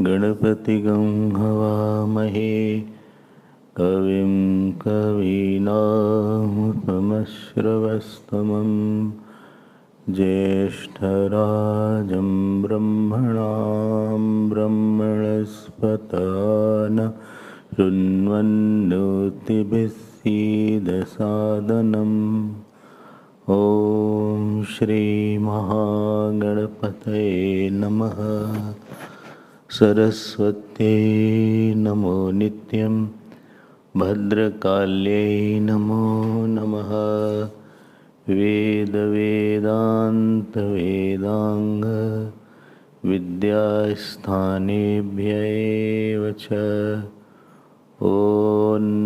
गणपतिगं हवामहे कविं कवीनामुपमश्रवस्तमं ज्येष्ठराजं ब्रह्मणां ब्रह्मणस्पत न शृण्वन्नोतिभिः सीदसादनम्। ॐ श्री महागणपतये नमः। सरस्वत्यै नमो नित्यं भद्रकाल्यै नमो नमः। वेदवेदान्तवेदाङ्ग विद्यास्थानेभ्य एव च। ॐ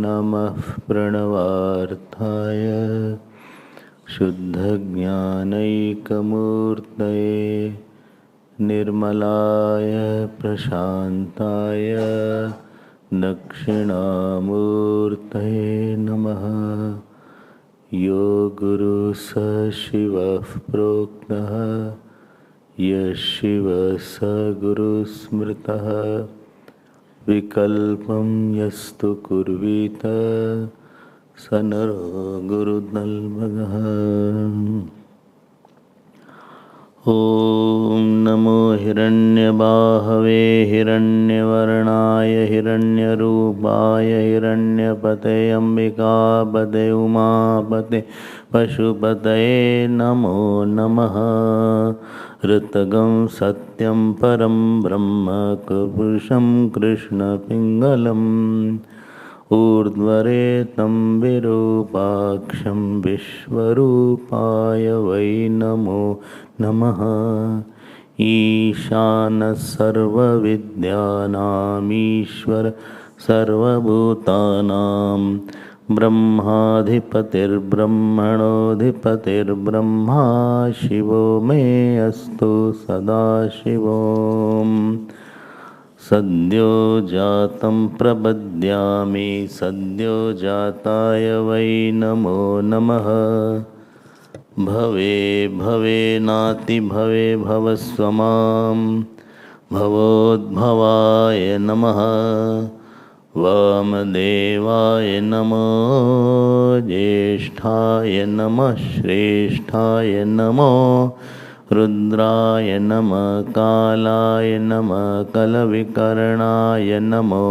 नमः प्रणवार्थाय शुद्धज्ञानैकमूर्तये निर्मलाय प्रशान्ताय दक्षिणामूर्तये नमः। यो गुरुः स शिवः प्रोक्तः यः शिवः स गुरुः स्मृतः। विकल्पं यस्तु कुर्वीत स नरो गुरुर्नल्भगः। ॐ नमो हिरण्यबाहवे हिरण्यवर्णाय हिरण्यरूपाय हिरण्यपते अम्बिकापते उमापते पशुपतये नमो नमः। ऋतगं सत्यं परं ब्रह्म पुरुषं कृष्णपिङ्गलम् ऊर्ध्वरेतं विरूपाक्षं विश्वरूपाय वै नमो नमः। ईशानः सर्वविद्यानामीश्वर सर्वभूतानां ब्रह्माधिपतिर्ब्रह्मणोऽधिपतिर्ब्रह्मा शिवो मे अस्तु सदाशिवोम्। सद्यो जातं प्रपद्यामि सद्यो जाताय वै नमो नमः। भवे भवेनाति भवे भवस्वमां भवोद्भवाय नमः। वामदेवाय नमो ज्येष्ठाय नमः श्रेष्ठाय नमो रुद्राय नमः कालाय नमः कलविकर्णाय नमो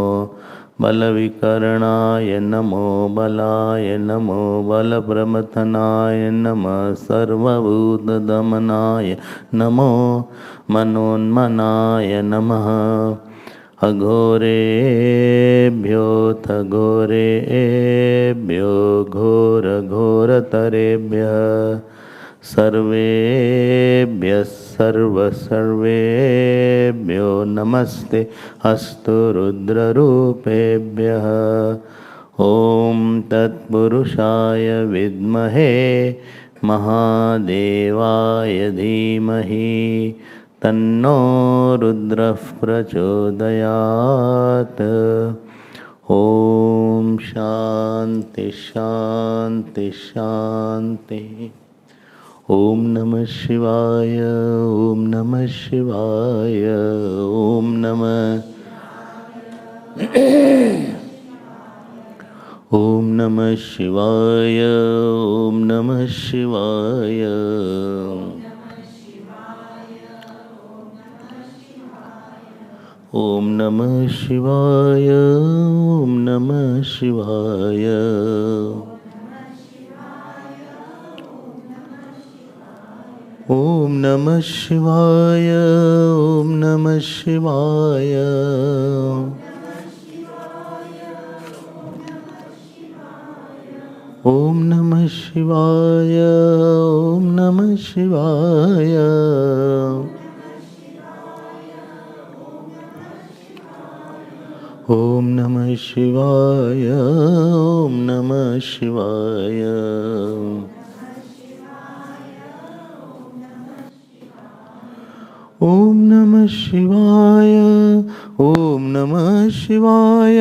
बलविकर्णाय नमो बलाय नमो बलप्रमथनाय नमः सर्वभूतदमनाय नमो मनोन्मनाय नमः। अघोरेभ्योऽथ घोरेभ्यो घोरघोरतरेभ्यः सर्वेभ्यः सर्वेभ्यो नमस्ते अस्तु रुद्ररूपेभ्यः। ॐ तत्पुरुषाय विद्महे महादेवाय धीमहि तन्नो रुद्रः प्रचोदयात्। ॐ शान्ति शान्ति शान्ति। ॐ नमः शिवाय ॐ नमः शिवाय ॐ नमः ॐ नमः शिवाय ॐ नमः शिवाय ॐ नमः शिवाय ॐ नमः शिवाय ॐ नमः शिवाय ॐ नमः शिवाय ॐ नमः शिवाय ॐ नमः शिवाय ॐ नमः शिवाय ॐ नमः शिवाय ॐ नमः शिवाय ॐ नमः शिवाय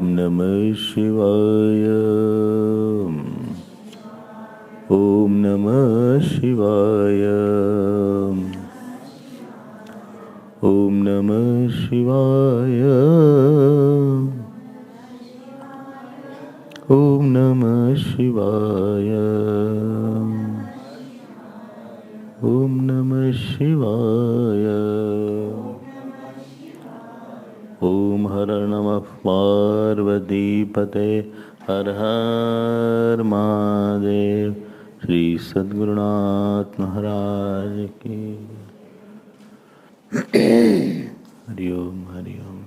Om Namah Shivaya. Om Namah Shivaya. Om Namah Shivaya. Om Namah Shivaya. Om Namah Shivaya. Om Har Namah Parvati Pate Har Har Mahadev. Shri Sadgurunath Maharaj Ki Hari Om, Hari Om.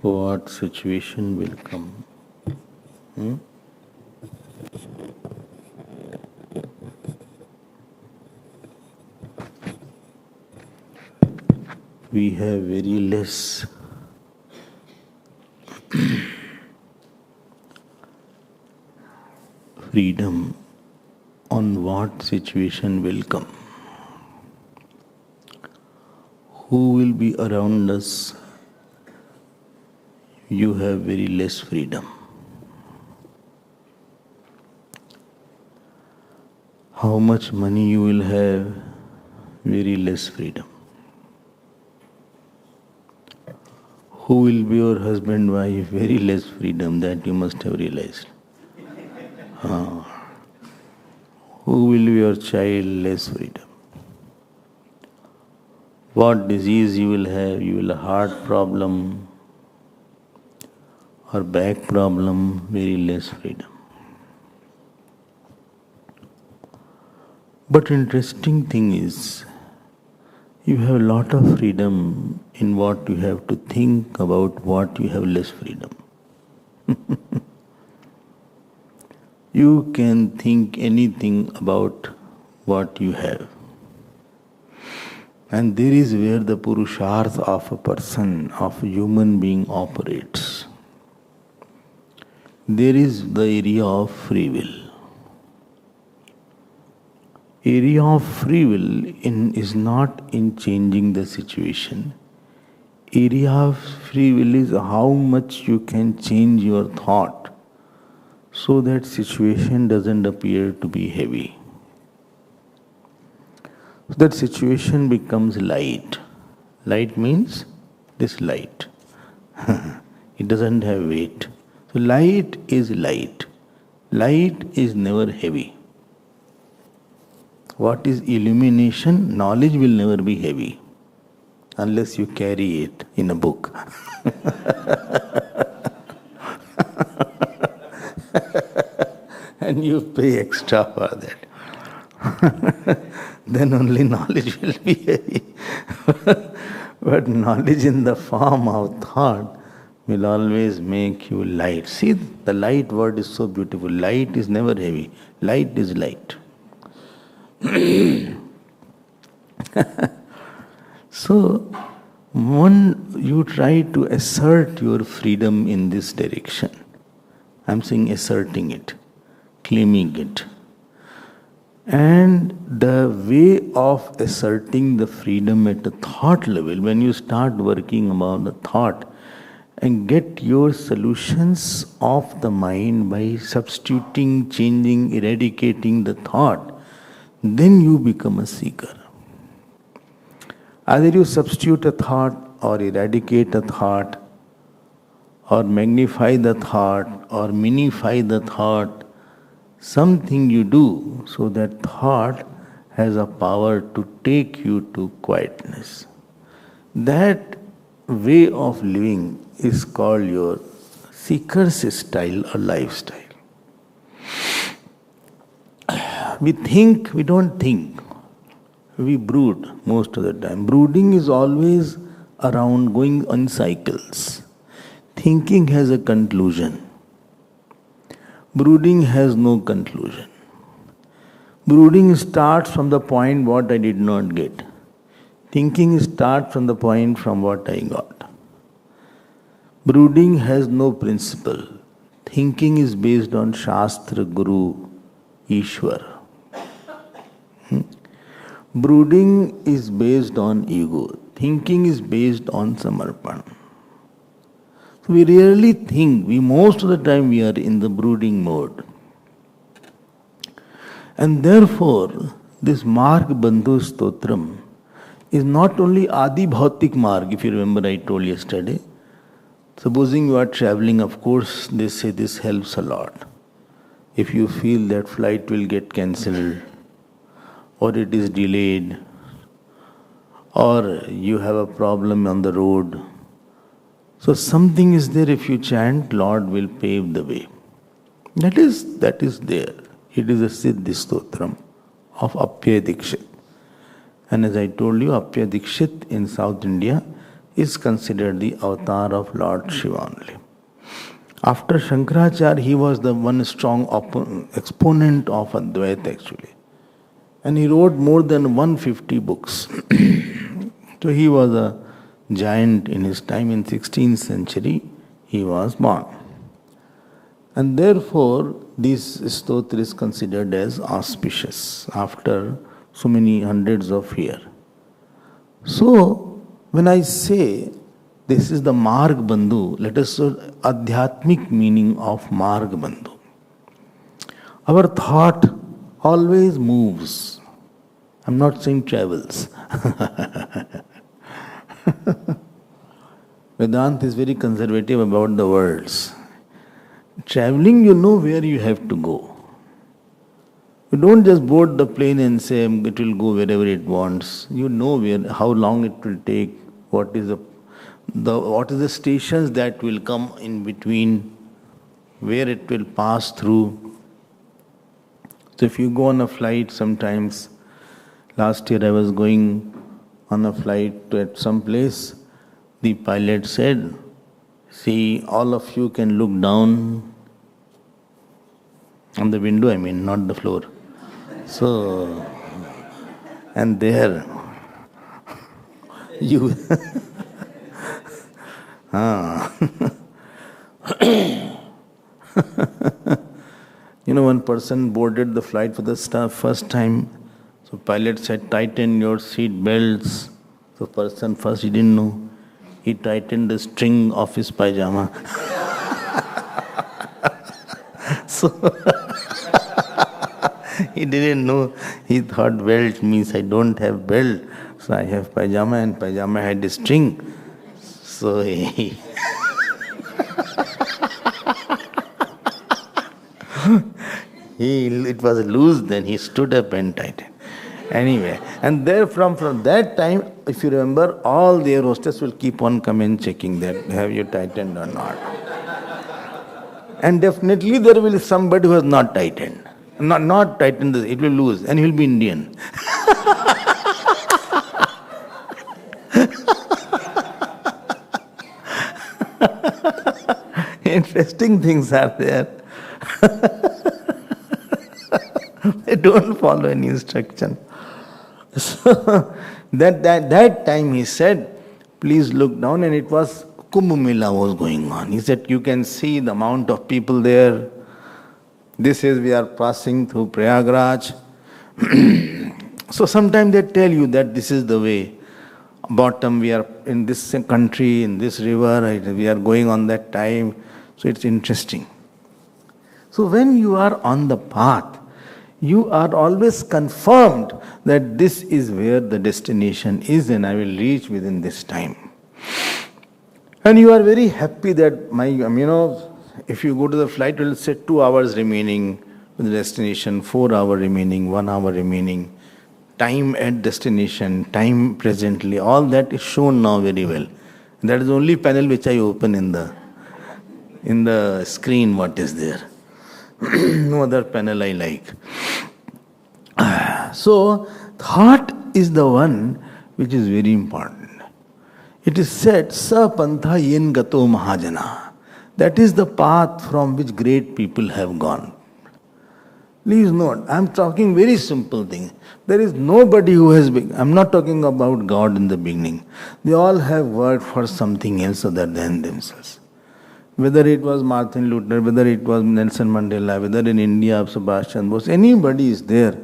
What situation will come? We have very less freedom on what situation will come. Who will be around us? You have very less freedom. How much money you will have? Very less freedom. Who will be your husband, wife? Very less freedom, that you must have realized. Who will be your child? Less freedom. What disease you will have? You will have heart problem or back problem, very less freedom. But interesting thing is, you have a lot of freedom in what you have to think about, what you have less freedom. You can think anything about what you have. And there is where the purusharth of a person, of a human being operates. There is the area of free will. Area of free will is not in changing the situation. Area of free will is how much you can change your thought so that situation doesn't appear to be heavy. That situation becomes light. Light means this light. It doesn't have weight. So light is light. Light is never heavy. What is illumination? Knowledge will never be heavy unless you carry it in a book. And you pay extra for that. Then only knowledge will be heavy. But knowledge in the form of thought will always make you light. See, the light word is so beautiful. Light is never heavy. Light is light. So, when you try to assert your freedom in this direction, I'm saying asserting it, claiming it. And the way of asserting the freedom at the thought level, when you start working about the thought and get your solutions of the mind by substituting, changing, eradicating the thought, then you become a seeker. Either you substitute a thought or eradicate a thought or magnify the thought or minify the thought, something you do so that thought has a power to take you to quietness. That way of living is called your seeker's style or lifestyle. We think, we don't think. We brood most of the time. Brooding is always around, going on cycles. Thinking has a conclusion. Brooding has no conclusion. Brooding starts from the point what I did not get. Thinking starts from the point from what I got. Brooding has no principle. Thinking is based on Shastra, Guru, Ishwar. Brooding is based on ego. Thinking is based on Samarpan. So we rarely think, most of the time we are in the brooding mode. And therefore, this Margabandhu Stotram is not only Adi Bhautik Marg, if you remember I told yesterday. Supposing you are traveling, of course, they say this helps a lot. If you feel that flight will get cancelled, or it is delayed, or you have a problem on the road, so something is there, if you chant, Lord will pave the way. That is there. It is a Siddhi Stotram of Apya Dikshit. And as I told you, Apya Dikshit in South India is considered the avatar of Lord Shiva only. After Shankaracharya, he was the one strong exponent of Advaita actually. And he wrote more than 150 books. So he was a giant in his time. In 16th century, he was born. And therefore, this stotra is considered as auspicious after so many hundreds of years. So, when I say this is the Margabandhu, let us say Adhyatmic meaning of Margabandhu. Our thought always moves. I'm not saying travels. Vedanta is very conservative about the words. Traveling, you know where you have to go. You don't just board the plane and say it will go wherever it wants. You know how long it will take, what is the stations that will come in between, where it will pass through. So if you go on a flight sometimes, last year I was going on a flight to some place, the pilot said, see, all of you can look down on the window, not the floor. So, and there, you, one person boarded the flight for the first time. So pilot said, tighten your seat belts. So person first, he didn't know. He tightened the string of his pajama. So he didn't know. He thought belt means I don't have belt. So I have pajama, and pajama had a string. So he it was loose, then he stood up and tightened. Anyway, and there from that time, if you remember, all the air hostess will keep on coming checking that, have you tightened or not? And definitely there will be somebody who has not tightened. Not tightened, it will lose, and he will be Indian. Interesting things are there. They don't follow any instruction. So that time he said, please look down, and it was Kumbh Mela was going on. He said, you can see the amount of people there. This is, we are passing through Prayagraj. So sometimes they tell you that this is the way. Bottom, we are in this country, in this river, we are going on that time. So it's interesting. So when you are on the path, you are always confirmed that this is where the destination is, and I will reach within this time. And you are very happy that if you go to the flight, it will say 2 hours remaining to the destination, 4 hours remaining, 1 hour remaining, time at destination, time presently, all that is shown now very well. And that is the only panel which I open in the screen, what is there. No other panel I like. So, thought is the one which is very important. It is said, Sa pantha yen gato mahajana. That is the path from which great people have gone. Please note, I am talking very simple thing. There is nobody who has been, I am not talking about God in the beginning. They all have worked for something else other than themselves. Whether it was Martin Luther, whether it was Nelson Mandela, whether in India, Subhash Chandra Bose, anybody is there.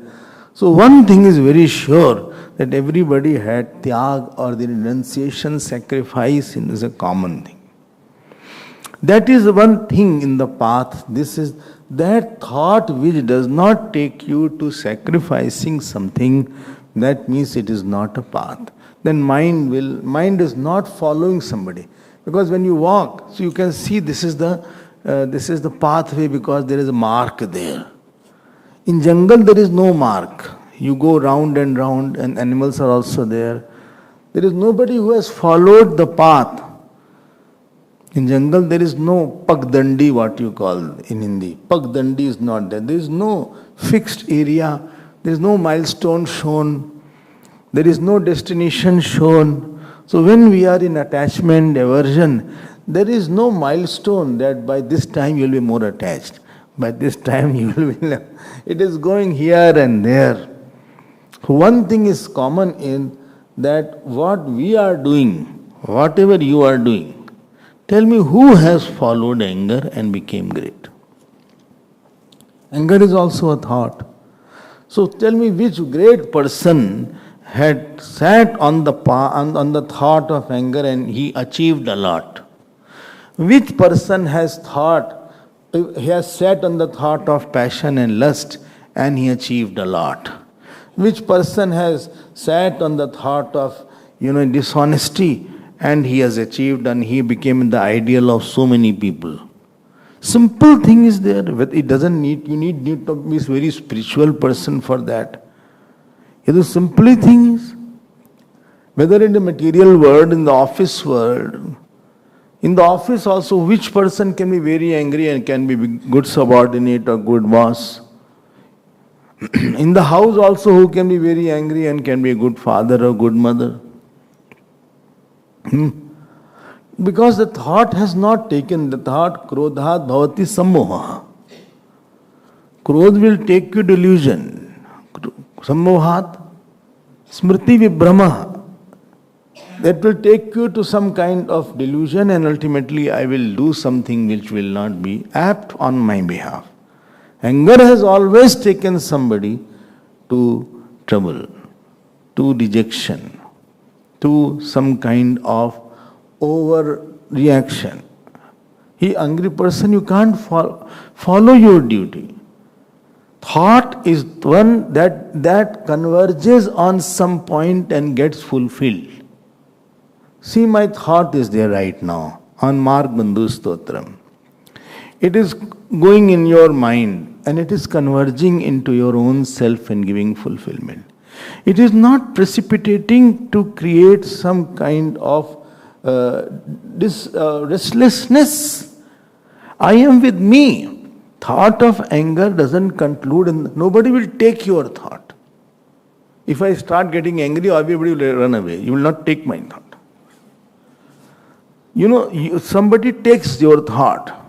So one thing is very sure, that everybody had tyag or the renunciation, sacrifice is a common thing. That is one thing in the path. This is that thought which does not take you to sacrificing something, that means it is not a path. Then mind is not following somebody. Because when you walk, so you can see this is the pathway because there is a mark there. In jungle there is no mark. You go round and round and animals are also there. There is nobody who has followed the path. In jungle there is no pagdandi, what you call in Hindi. Pagdandi is not there. There is no fixed area. There is no milestone shown. There is no destination shown. So when we are in attachment, aversion, there is no milestone that by this time you will be more attached. By this time you will be... It is going here and there. One thing is common in that what we are doing, whatever you are doing, tell me who has followed anger and became great? Anger is also a thought. So tell me which great person had sat on the thought of anger and he achieved a lot. Which person has sat on the thought of passion and lust and he achieved a lot? Which person has sat on the thought of dishonesty and he has achieved and he became the ideal of so many people? Simple thing is there, but it doesn't need, you need to be a very spiritual person for that. The simple thing is, whether in the material world, in the office world, in the office also, which person can be very angry and can be good subordinate or good boss? In the house also, who can be very angry and can be a good father or good mother? Because the thought has not taken, the thought, krodhat bhavati sammoha. Krodh will take you delusion. Sammohat, smriti vibhrama. That will take you to some kind of delusion and ultimately I will do something which will not be apt on my behalf. Anger has always taken somebody to trouble, to rejection, to some kind of overreaction. He angry person, you can't follow your duty. Thought is one that converges on some point and gets fulfilled. See, my thought is there right now on Margabandhu Stotram. It is going in your mind and it is converging into your own self and giving fulfillment. It is not precipitating to create some kind of restlessness. I am with me. Thought of anger doesn't conclude and nobody will take your thought. If I start getting angry, everybody will run away. You will not take my thought. Somebody takes your thought.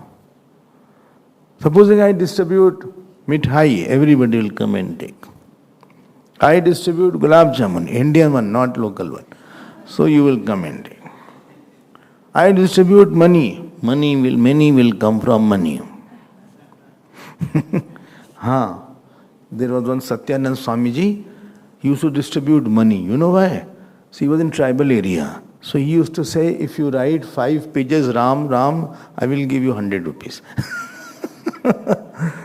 Supposing I distribute mithai, everybody will come and take. I distribute gulab jamun, Indian one, not local one. So you will come and take. I distribute money. Many will come from money. There was one Satyanand Swamiji, he used to distribute money. You know why? So he was in tribal area. So he used to say, if you write 5 pages Ram, Ram, I will give you 100 rupees.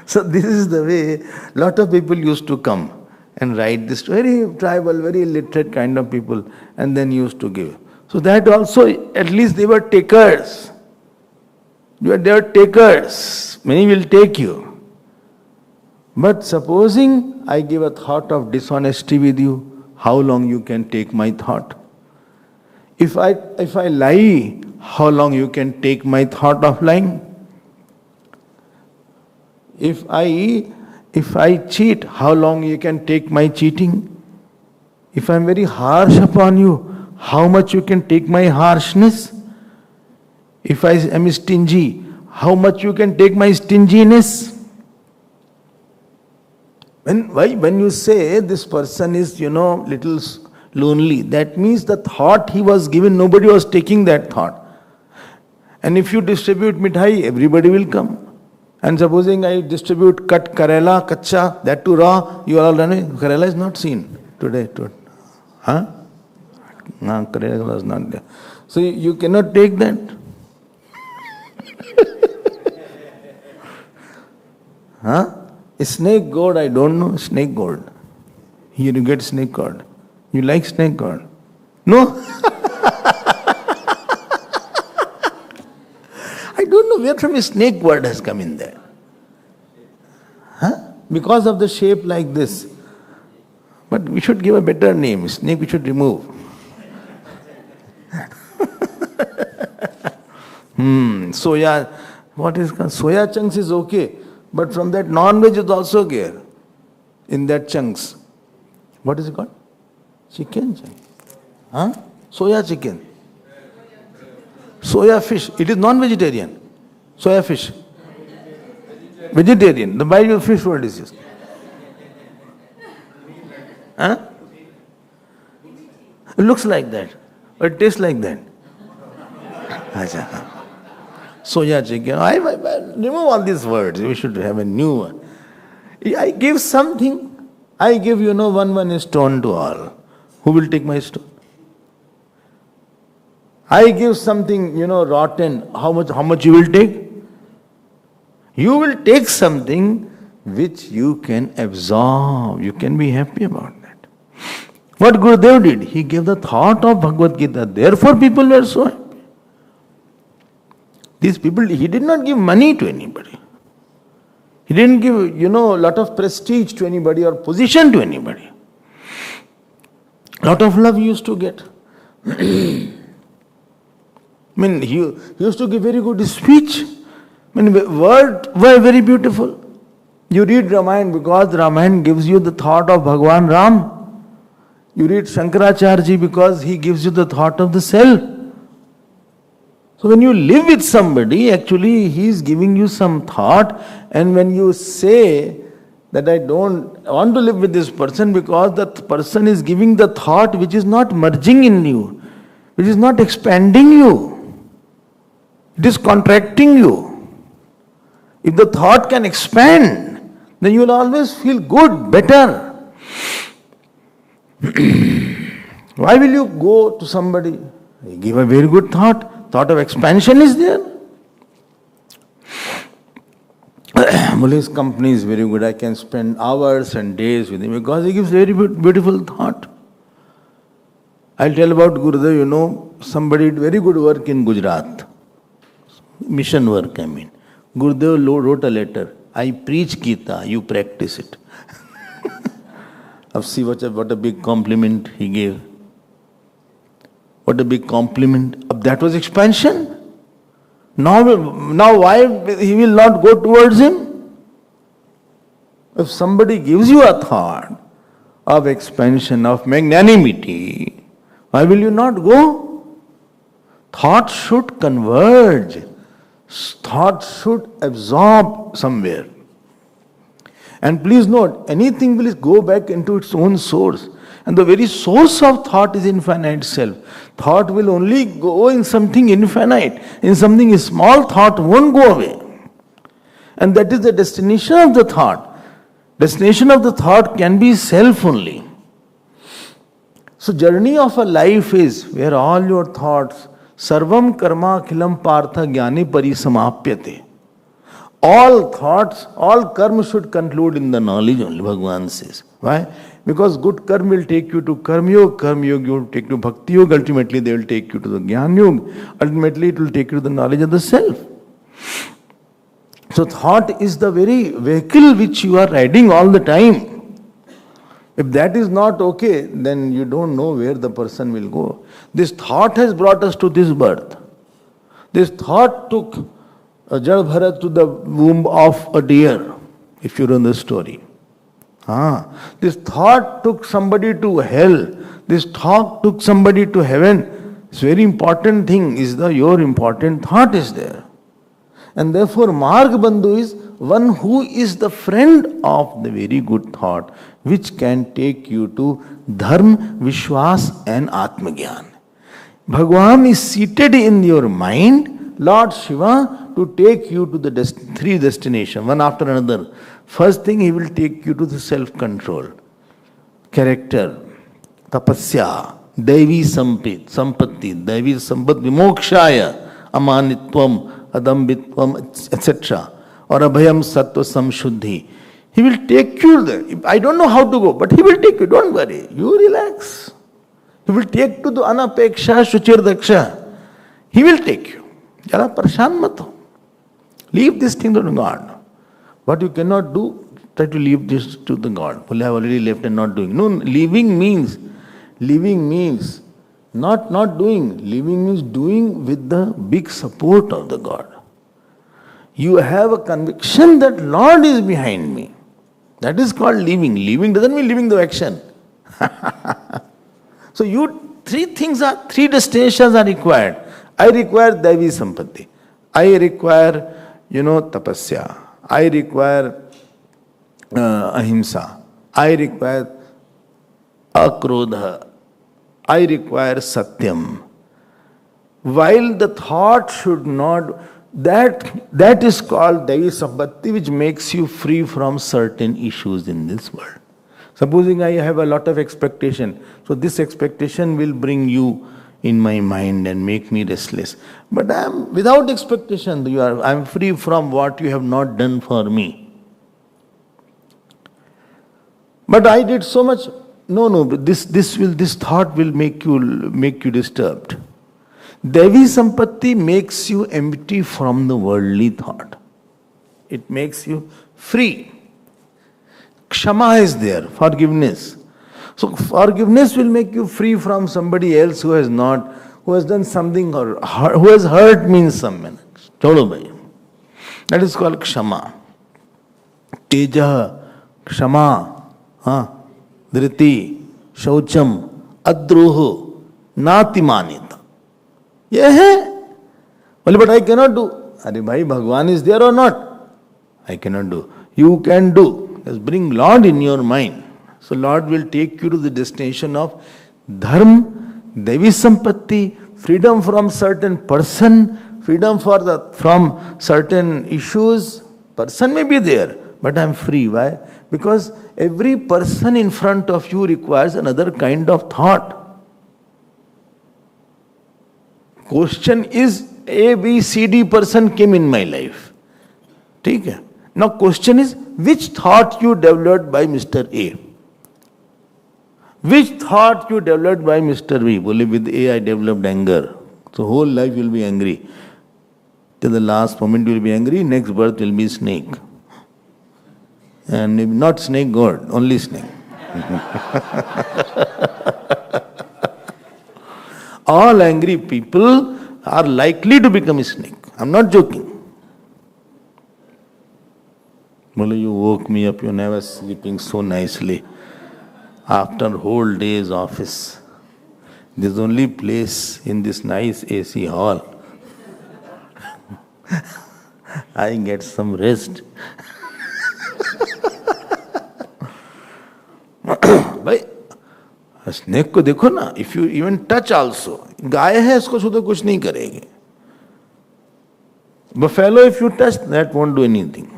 So this is the way lot of people used to come and write this, very tribal, very illiterate kind of people, and then used to give. So that also, at least they were takers. They were takers. Many will take you. But supposing I give a thought of dishonesty with you, how long you can take my thought? If I lie, how long you can take my thought of lying? If I cheat, how long you can take my cheating? If I am very harsh upon you, how much you can take my harshness? If I am stingy, how much you can take my stinginess? When you say this person is, little lonely, that means the thought he was given, nobody was taking that thought. And if you distribute mithai, everybody will come. And supposing I distribute cut Karela, kacha, that too raw, you are all running. Karela is not seen today. Huh? No, Karela was not there. So you cannot take that. Huh? A snake god, I don't know. Snake god. Here you get snake god. You like snake god? No? I don't know where from a snake word has come in there. Huh? Because of the shape like this. But we should give a better name. Snake we should remove. Soya, what is called? Soya chunks is okay. But from that non-veg is also there. In that chunks. What is it called? Chicken chunk. Huh? Soya chicken. Soya fish. It is non-vegetarian. Soya fish. Vegetarian. The Bible fish word is used. Huh? It looks like that. Or it tastes like that. Soya chicken. I remove all these words. We should have a new one. I give something. I give, one stone to all. Who will take my stone? I give something, rotten. How much you will take? You will take something which you can absorb. You can be happy about that. What Gurudev did? He gave the thought of Bhagavad Gita. Therefore people were so happy. These people, he did not give money to anybody. He didn't give, a lot of prestige to anybody or position to anybody. Lot of love he used to get. He used to give very good speech. Words were very beautiful. You read Ramayana because Ramayana gives you the thought of Bhagwan Ram. You read Shankaracharya because he gives you the thought of the self. So when you live with somebody, actually he is giving you some thought, and when you say that I don't want to live with this person because that person is giving the thought which is not merging in you, which is not expanding you, it is contracting you. If the thought can expand, then you will always feel good, better. Why will you go to somebody? You give a very good thought. Thought of expansion is there. His company is very good. I can spend hours and days with him because he gives very beautiful thought. I'll tell about Gurudev, somebody did very good work in Gujarat. Mission work, Gurudev wrote a letter. I preach Gita, you practice it. See what a big compliment he gave. What a big compliment. That was expansion. Now why he will not go towards him? If somebody gives you a thought of expansion, of magnanimity, why will you not go? Thought should converge. Thought should absorb somewhere. And please note, anything will go back into its own source. And the very source of thought is infinite self. Thought will only go in something infinite. In something small, thought won't go away. And that is the destination of the thought. Destination of the thought can be self only. So journey of a life is where all your thoughts, sarvam karma akhilam partha jnani parisamapyate. All thoughts, all karma should conclude in the knowledge only, Bhagavan says. Why? Because good karma will take you to karma yoga will take you to bhakti yoga, ultimately they will take you to the jnana yoga, ultimately it will take you to the knowledge of the self. So thought is the very vehicle which you are riding all the time. If that is not okay, then you don't know where the person will go. This thought has brought us to this birth. This thought took Jal Bharat to the womb of a deer, if you know the story. This thought took somebody to hell. This thought took somebody to heaven. It's very important thing is your important thought is there. And therefore, Margabandhu is one who is the friend of the very good thought, which can take you to Dharma, Vishwas and Atmagyan. Bhagwan is seated in your mind, Lord Shiva, to take you to the three destinations, one after another. First thing, he will take you to the self-control, character, tapasya, Devi Sampatti, Devi Sampat Vimokshaya, Amanitvam, Adambitvam, etc. Or Abhayam Sattva Samshuddhi. He will take you there. I don't know how to go, but he will take you. Don't worry. You relax. He will take you to the Anapeksha Shuchir Daksha. He will take you. Jara parshan mat ho. Leave this thing to God. What you cannot do, try to leave this to the God. Well, I have already left and not doing. No, leaving means not doing. Leaving means doing with the big support of the God. You have a conviction that Lord is behind me. That is called leaving. Leaving doesn't mean leaving the action. So three destinations are required. I require Devi Sampatti. I require, tapasya. I require ahimsa. I require akrodha. I require satyam. While the thought should not, that is called Devi Sampatti, which makes you free from certain issues in this world. Supposing I have a lot of expectation, so this expectation will bring you in my mind and make me restless. But I am without expectation. I am free from what you have not done for me. But I did so much. No. This thought will make you disturbed. Devi Sampatti makes you empty from the worldly thought. It makes you free. Kshama is there, forgiveness. So forgiveness will make you free from somebody else who has done something or who has hurt me in some manner. That is called Kshama. Teja, Kshama, Dhriti, Shaucham, Adruhu, Natimanita. Yeah. Well, but I cannot do. Are bhai, Bhagwan is there or not? I cannot do. You can do. Just bring Lord in your mind. So Lord will take you to the destination of Dharma, Devi Sampatti, freedom from certain person, freedom from certain issues. Person may be there, but I am free. Why? Because every person in front of you requires another kind of thought. Question is, A, B, C, D person came in my life. Okay? Now question is, which thought you developed by Mr. A? Which thought you developed by Mr. B? Only with A I developed anger. So whole life you will be angry. Till the last moment you will be angry, next birth will be snake. And maybe not snake God, only snake. All angry people are likely to become a snake. I'm not joking. Well, you woke me up, you never sleeping so nicely. After whole day's office, there's only place in this nice AC hall. I get some rest. भाई snake को देखो ना, if you even touch also, गाय है इसको छू तो कुछ नहीं करेगी. Buffalo, if you touch, that won't do anything.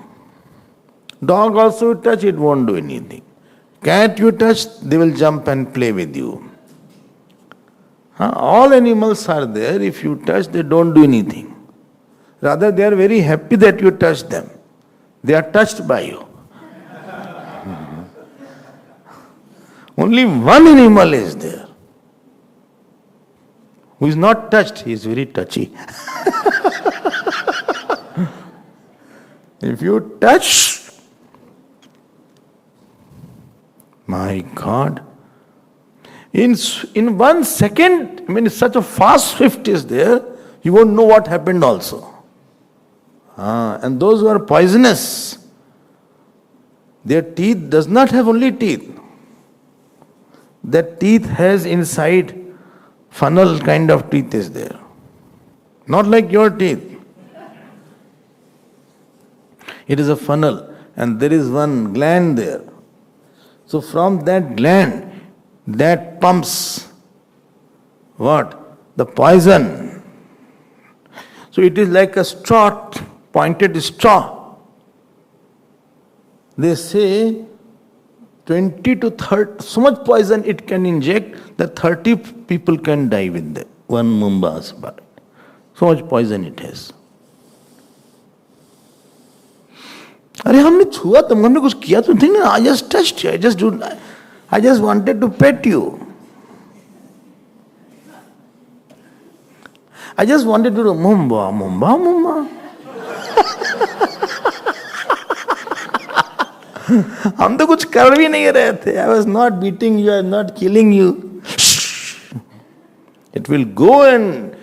Dog also you touch, it won't do anything. Cat you touch, they will jump and play with you. All animals are there. If you touch, they don't do anything. Rather, they are very happy that you touch them. They are touched by you. Only one animal is there who is not touched. He is very touchy. If you touch, my God, in 1 second, such a fast shift is there, you won't know what happened also. And those who are poisonous, their teeth does not have only teeth. That teeth has inside funnel kind of teeth is there. Not like your teeth. It is a funnel, and there is one gland there. So from that gland, that pumps what? The poison. So it is like a straw, pointed straw. They say 20 to 30, so much poison it can inject that 30 people can die with that one Mumba's bite. So much poison it has. अरे हमने छुआ तुम, हमने कुछ किया तो नहीं ना. I just touched you. I just wanted to pet you. I just wanted to do Mumba. हम तो कुछ कर भी नहीं रहे थे. I was not beating you, I was not killing you. It will go and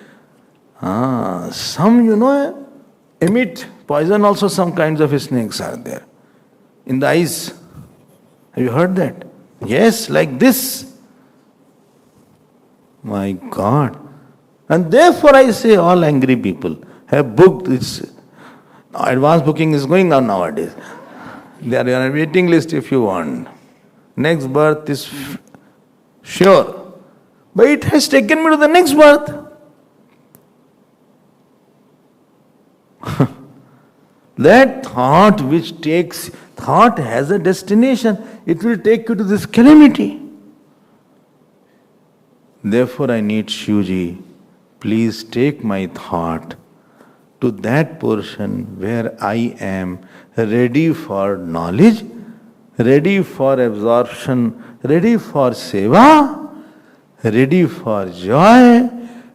some, emit poison also. Some kinds of snakes are there. In the eyes. Have you heard that? Yes, like this. My God. And therefore I say all angry people have booked this. Advance booking is going on nowadays. They are on a waiting list if you want. Next birth is sure. But it has taken me to the next birth. That thought has a destination. It will take you to this calamity. Therefore I need Shivji, please take my thought to that portion where I am ready for knowledge, ready for absorption, ready for seva, ready for joy,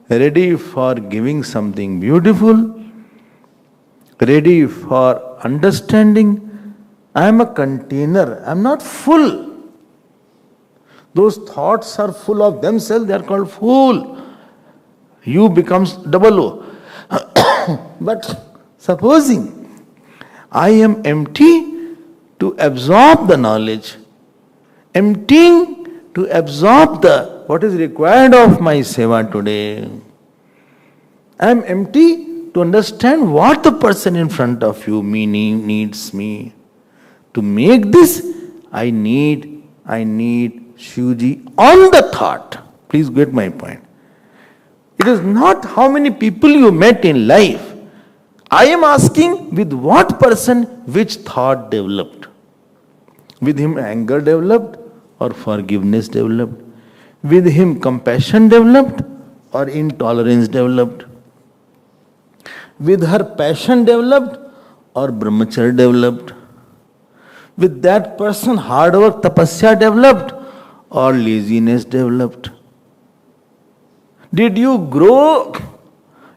ready for giving something beautiful, ready for understanding. I am a container, I am not full. Those thoughts are full of themselves, they are called full. You becomes double O. But supposing I am empty to absorb the knowledge, emptying to absorb what is required of my seva today. I am empty to understand what the person in front of you needs me. To make this, I need Shivji on the thought. Please get my point. It is not how many people you met in life. I am asking with what person which thought developed. With him anger developed or forgiveness developed. With him compassion developed or intolerance developed. With her passion developed or brahmacharya developed. With that person hard work tapasya developed or laziness developed. Did you grow?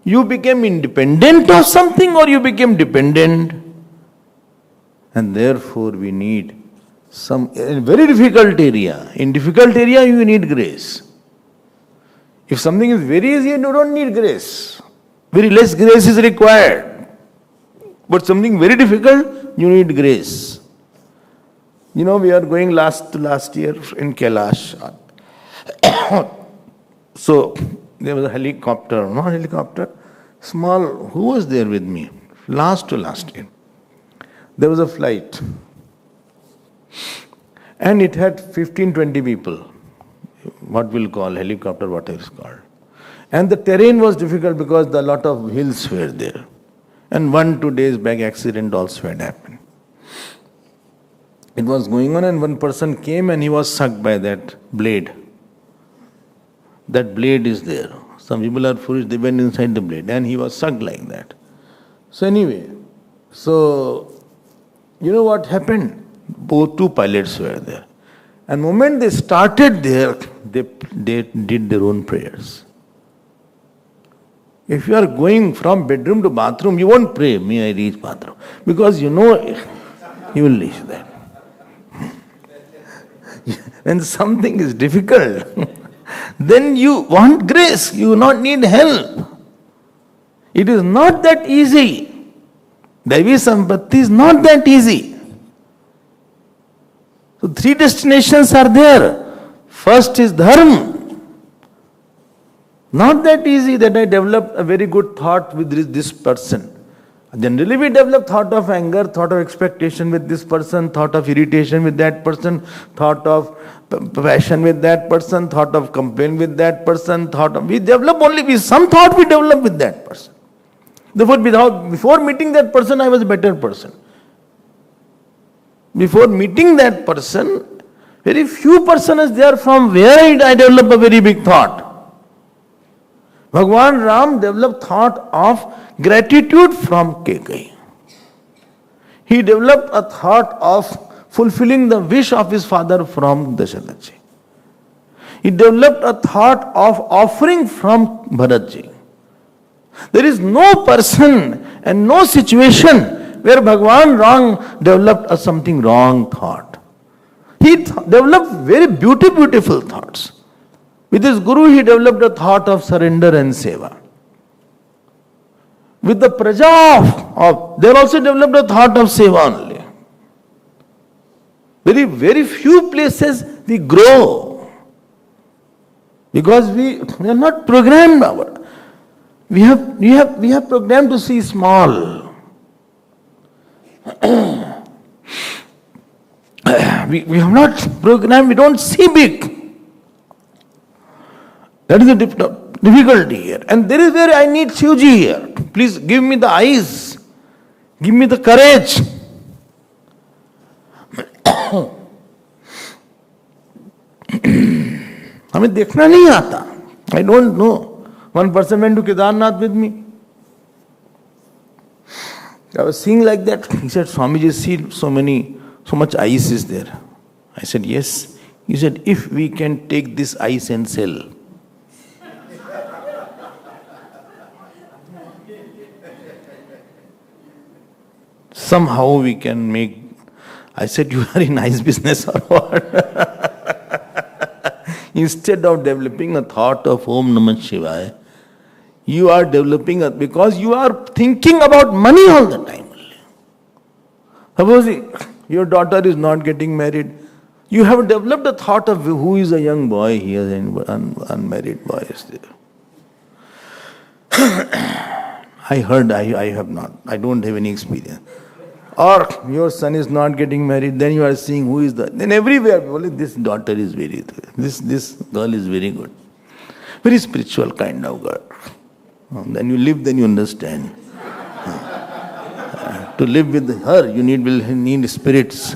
You became independent of something or you became dependent? And therefore we need some very difficult area. In difficult area you need grace. If something is very easy, you don't need grace. Very less grace is required. But something very difficult, you need grace. We are going last year in Kailash. So there was a helicopter, small. Who was there with me? Last year. There was a flight. And it had 15-20 people. What we'll call helicopter, whatever it's called. And the terrain was difficult because a lot of hills were there. And 1-2 days back accident also had happened. It was going on and one person came and he was sucked by that blade. That blade is there. Some people are foolish, they went inside the blade and he was sucked like that. So anyway, you know what happened? Both two pilots were there. And the moment they started there, they did their own prayers. If you are going from bedroom to bathroom, you won't pray, may I reach bathroom. Because you know you will reach there. When something is difficult, then you want grace, you not need help. It is not that easy. Devi Sampatti is not that easy. So 3 destinations are there. First is dharma. Not that easy that I developed a very good thought with this person. Generally, we develop thought of anger, thought of expectation with this person, thought of irritation with that person, thought of passion with that person, thought of complaint with that person, we develop only with some thought we develop with that person. Therefore, before meeting that person, I was a better person. Before meeting that person, very few person is there from where I develop a very big thought. Bhagwan Ram developed thought of gratitude from Kekai. He developed a thought of fulfilling the wish of his father from Dasharatha. He developed a thought of offering from Bharatji. There is no person and no situation where Bhagwan Ram developed something wrong thought. He developed very beautiful thoughts. With his Guru, he developed a thought of surrender and seva. With the Praja they also developed a thought of seva only. Very few places we grow. Because we are not programmed. We have programmed to see small. we have not programmed, we don't see big. That is the difficulty here. And there is where I need Shivji here. Please give me the eyes. Give me the courage. हमें देखना नहीं आता. I don't know. One person went to Kedarnath with me. I was seeing like that. He said, Swamiji, see so much ice is there. I said, yes. He said, if we can take this ice and sell. Somehow we can make. I said, you are in ice business or what? Instead of developing a thought of Om Namah Shivaya, you are developing because you are thinking about money all the time. Suppose your daughter is not getting married, you have developed a thought of who is a young boy here, an unmarried boy is there. I heard, I have not, I don't have any experience. Or your son is not getting married, then you are seeing who is then everywhere, only this daughter is this girl is very good. Very spiritual kind of girl. Then you live, then you understand. To live with her, you need spirits.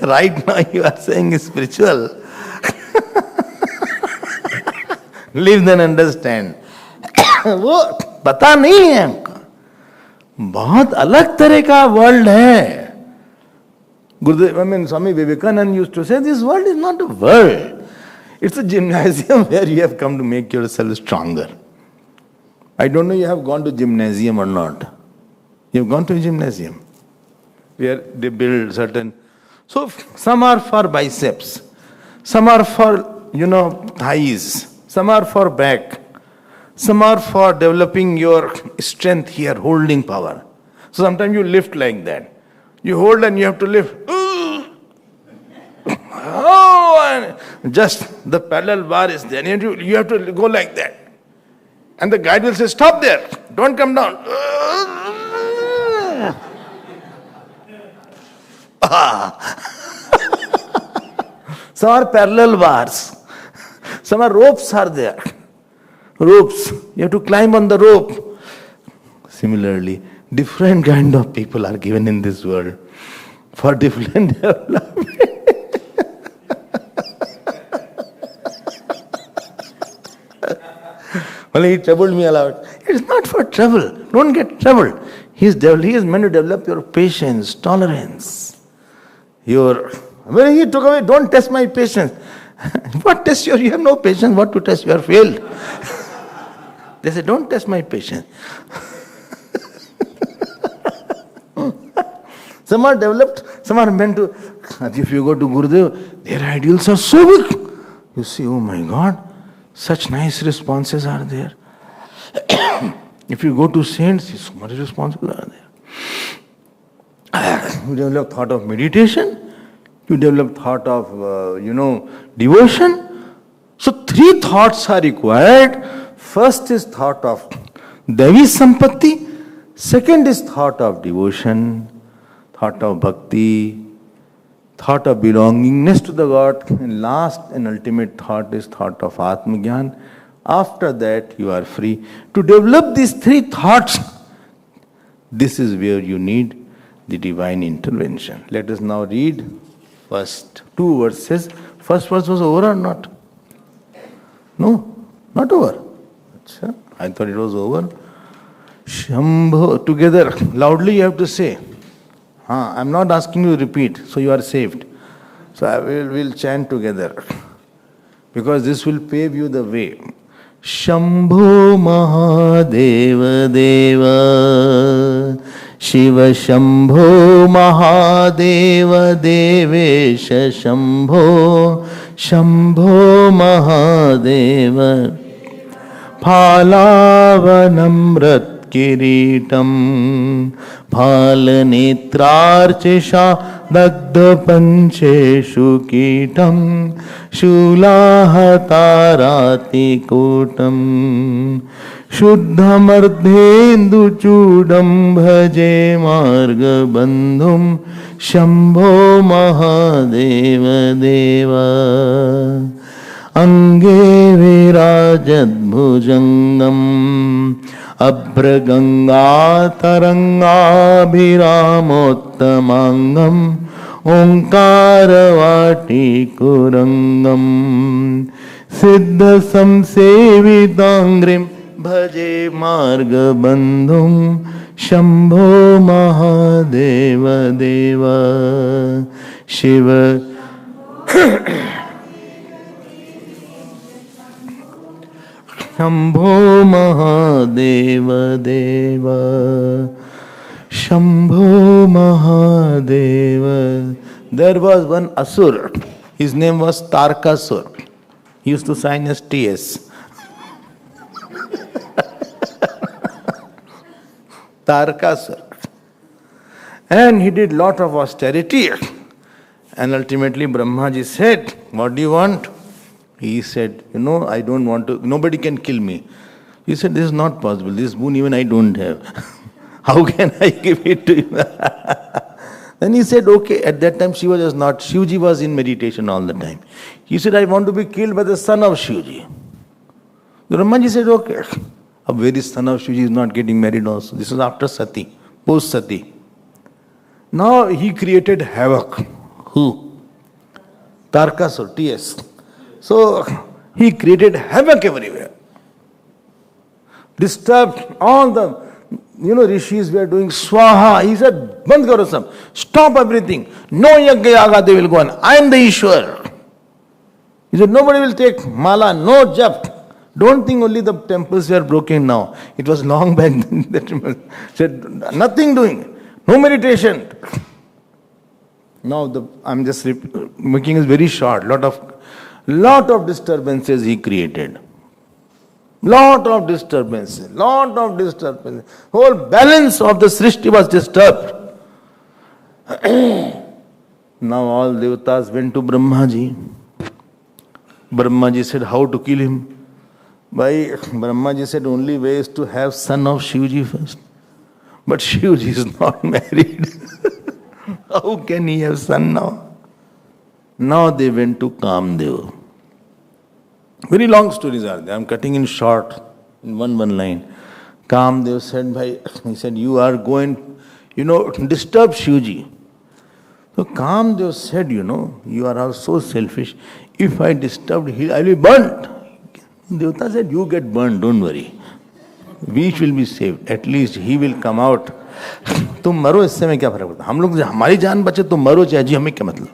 Right now you are saying spiritual. Live then understand. वो पता नहीं है हमको. बहुत अलग तरह का world है. Gurudev, Swami Vivekananda used to say, this world is not a world. It's a gymnasium where you have come to make yourself stronger. I don't know you have gone to gymnasium or not. You have gone to a gymnasium where they build certain. So some are for biceps, some are for thighs, some are for back, some are for developing your strength here, holding power. So sometimes you lift like that. You hold and you have to lift. Oh, and just the parallel bar is there. You have to go like that. And the guide will say, stop there. Don't come down. Some are parallel bars. Some are ropes are there. Ropes. You have to climb on the rope. Similarly, different kind of people are given in this world for different development. Only he troubled me a lot. It's not for trouble. Don't get troubled. He is meant to develop your patience, tolerance. When he took away, don't test my patience. What test you have no patience. What to test? You are failed. They say, don't test my patience. Some are developed, some are meant to. If you go to Gurudev, their ideals are so big. You see, oh my God, such nice responses are there. If you go to saints, so much responses are there. You develop thought of meditation. You develop thought of, devotion. So 3 thoughts are required First is thought of Devi Sampatti, second is thought of devotion, thought of bhakti, thought of belongingness to the God, and last and ultimate thought is thought of Atmagyan. After that, you are free. To develop these three thoughts, this is where you need the divine intervention. Let us now read first two verses. First verse was over or not? No, not over. Achha, I thought it was over. Shambho, together, loudly you have to say. I'm not asking you to repeat, so you are saved. So we'll chant together, because this will pave you the way. Shambho Mahadeva Deva, Shiva Shambho Mahadeva Devesha Shambho, Shambho Mahadeva, Phalavanamrat Kiritam, Phalanetrarchesha Dagdha Pancheshu Kitam, Shulahatarati Kotam, Shuddhamardhendu Chudam Bhaje Margabandhum, Shambho Mahadeva Deva, Ange Virajad Bhujangam, Abhraganga Tarangabhiramottamangam, Omkaravati Kurangam, Siddha Samsevitangrim Bhaje Margabandhum, Shambho Mahadeva Deva, Shiva Shambho Mahadeva Deva, Shambho Mahadeva. There was one Asur. His name was Tarkasur. He used to sign as TS. Tarkasur. And he did lot of austerity. And ultimately Brahmaji said, what do you want? He said, I don't want to, nobody can kill me. He said, this is not possible. This boon even I don't have. How can I give it to you? Then he said, okay. At that time, Shiva was not. Shivji was in meditation all the time. He said, I want to be killed by the son of Shivji. Brahmaji said, okay. A very son of Shivji is not getting married also. This is after Sati, post Sati. Now he created havoc. Who? Tarkasur, TS. So he created havoc everywhere. Disturbed all the, rishis were doing swaha. He said, Band karo sab. Stop everything. No yagya yaga they will go on. I am the Ishwar. He said, nobody will take mala, no jap. Don't think only the temples were broken now. It was long back then. Said, nothing doing. No meditation. Now I'm just making it very short. Lot of disturbances he created. Lot of disturbances. Whole balance of the Srishti was disturbed. Now all devatas went to Brahmaji. Brahmaji said, how to kill him? Brahmaji said, only way is to have son of Shivji first. But Shivji is not married. How can he have son now? Now they went to Kamdev. Very long stories are there. I am cutting in short, in one line. Kamdev said, he said, you are going, disturb Shivji. So Kamdev said, you are all so selfish. If I disturb him, I will be burnt. Devata said, you get burned, don't worry. We will be saved. At least he will come out. तुम मरो इससे में क्या फर्क पड़ता? हम लोग हमारी जान बचे तुम मरो चाहे जी हमें क्या मतलब?